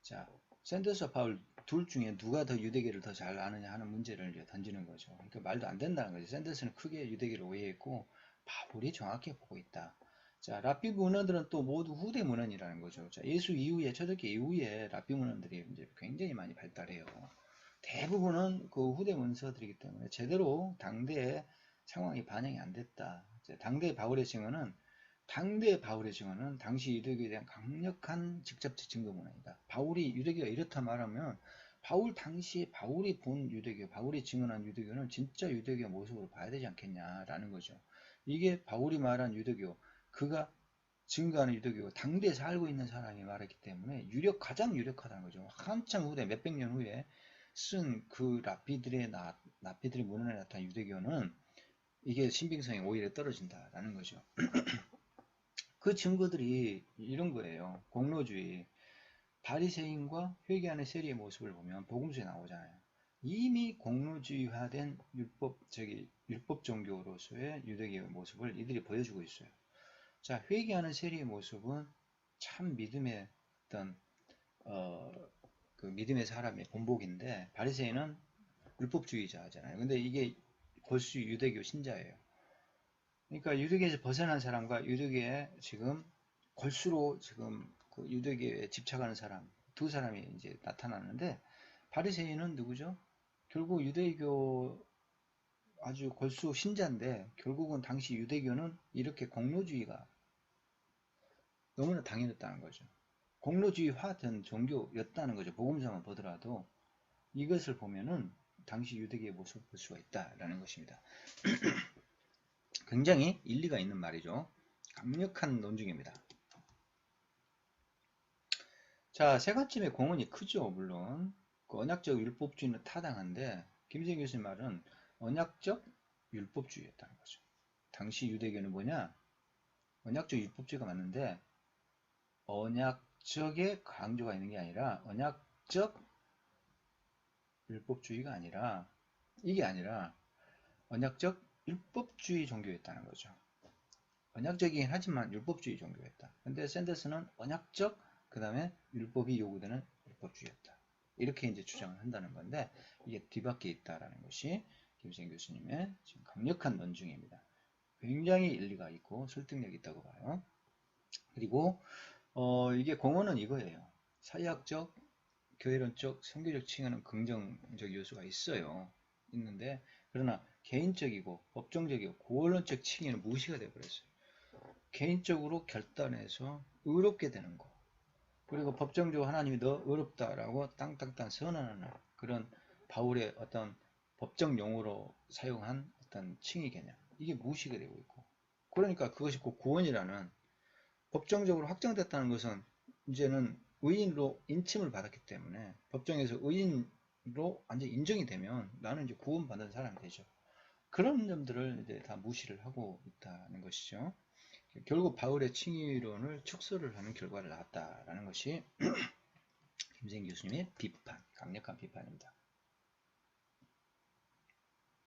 S1: 자, 샌더스와 바울 둘 중에 누가 더 유대계를 더 잘 아느냐 하는 문제를 이제 던지는 거죠. 그러니까 말도 안 된다는 거죠. 샌더스는 크게 유대계를 오해했고 바울이 정확히 보고 있다. 자, 랍비 문헌들은 또 모두 후대 문헌이라는 거죠. 자, 예수 이후에, 초대기 이후에 랍비 문헌들이 이제 굉장히 많이 발달해요. 대부분은 그 후대 문서들이기 때문에 제대로 당대의 상황이 반영이 안 됐다. 당대 바울의 증언은 당시 유대교에 대한 강력한 직접적 증거 문헌이다. 바울이 유대교가 이렇다 말하면 바울 당시에 바울이 본 유대교, 바울이 증언한 유대교는 진짜 유대교 모습으로 봐야 되지 않겠냐라는 거죠. 이게 바울이 말한 유대교, 그가 증거하는 유대교가 당대에 살고 있는 사람이 말했기 때문에 가장 유력하다는 거죠. 한참 후대, 몇백 년 후에 쓴 그 랍비들의 문헌에 나타난 유대교는 이게 신빙성이 오히려 떨어진다라는 거죠. 그 증거들이 이런 거예요. 공로주의, 바리새인과 회개하는 세리의 모습을 보면 복음서에 나오잖아요. 이미 공로주의화된 율법 종교로서의 유대교의 모습을 이들이 보여주고 있어요. 자, 회개하는 세리의 모습은 참 믿음의 어떤 그 믿음의 사람의 본보기인데, 바리새인은 율법주의자잖아요. 근데 이게 골수 유대교 신자예요. 그러니까 유대교에서 벗어난 사람과 유대교에 지금 골수로 지금 그 유대교에 집착하는 사람, 두 사람이 이제 나타나는데, 바리새인은 누구죠? 결국 유대교 아주 골수 신자인데, 결국은 당시 유대교는 이렇게 공로주의가 너무나 당연했다는 거죠. 공로주의화된 종교였다는 거죠. 복음서만 보더라도 이것을 보면은 당시 유대교의 모습을 볼 수가 있다라는 것입니다. 굉장히 일리가 있는 말이죠. 강력한 논증입니다. 자, 세 가지의 공헌이 크죠. 물론 그 언약적 율법주의는 타당한데, 김세현 교수님 말은 언약적 율법주의였다는 거죠. 당시 유대교는 뭐냐? 언약적 율법주의가 맞는데 언약적의 강조가 있는 게 아니라, 언약적 율법주의가 아니라, 이게 아니라 언약적 율법주의 종교였다는 거죠. 언약적이긴 하지만 율법주의 종교였다. 근데 샌더스는 언약적, 그 다음에 율법이 요구되는 율법주의였다. 이렇게 이제 주장을 한다는 건데, 이게 뒤바뀌어 있다라는 것이 김세현 교수님의 지금 강력한 논증입니다. 굉장히 일리가 있고 설득력이 있다고 봐요. 그리고 이게 공헌은 이거예요. 사회학적, 교회론적, 선교적 층에는 긍정적 요소가 있는데, 그러나 개인적이고 법정적이고 구원론적 층에는 무시가 되어버렸어요. 개인적으로 결단해서 의롭게 되는 거, 그리고 법정적으로 하나님이 너 의롭다라고 땅땅땅 선언하는 그런 바울의 어떤 법정 용어로 사용한 어떤 칭의 개념, 이게 무시가 되고 있고, 그러니까 그것이 곧 구원이라는, 법정적으로 확정됐다는 것은 이제는 의인으로 인침을 받았기 때문에 법정에서 의인으로 완전 인정이 되면 나는 이제 구원받는 사람이 되죠. 그런 점들을 이제 다 무시를 하고 있다는 것이죠. 결국 바울의 칭의론을 축소를 하는 결과를 낳았다라는 것이 김세현 교수님의 비판, 강력한 비판입니다.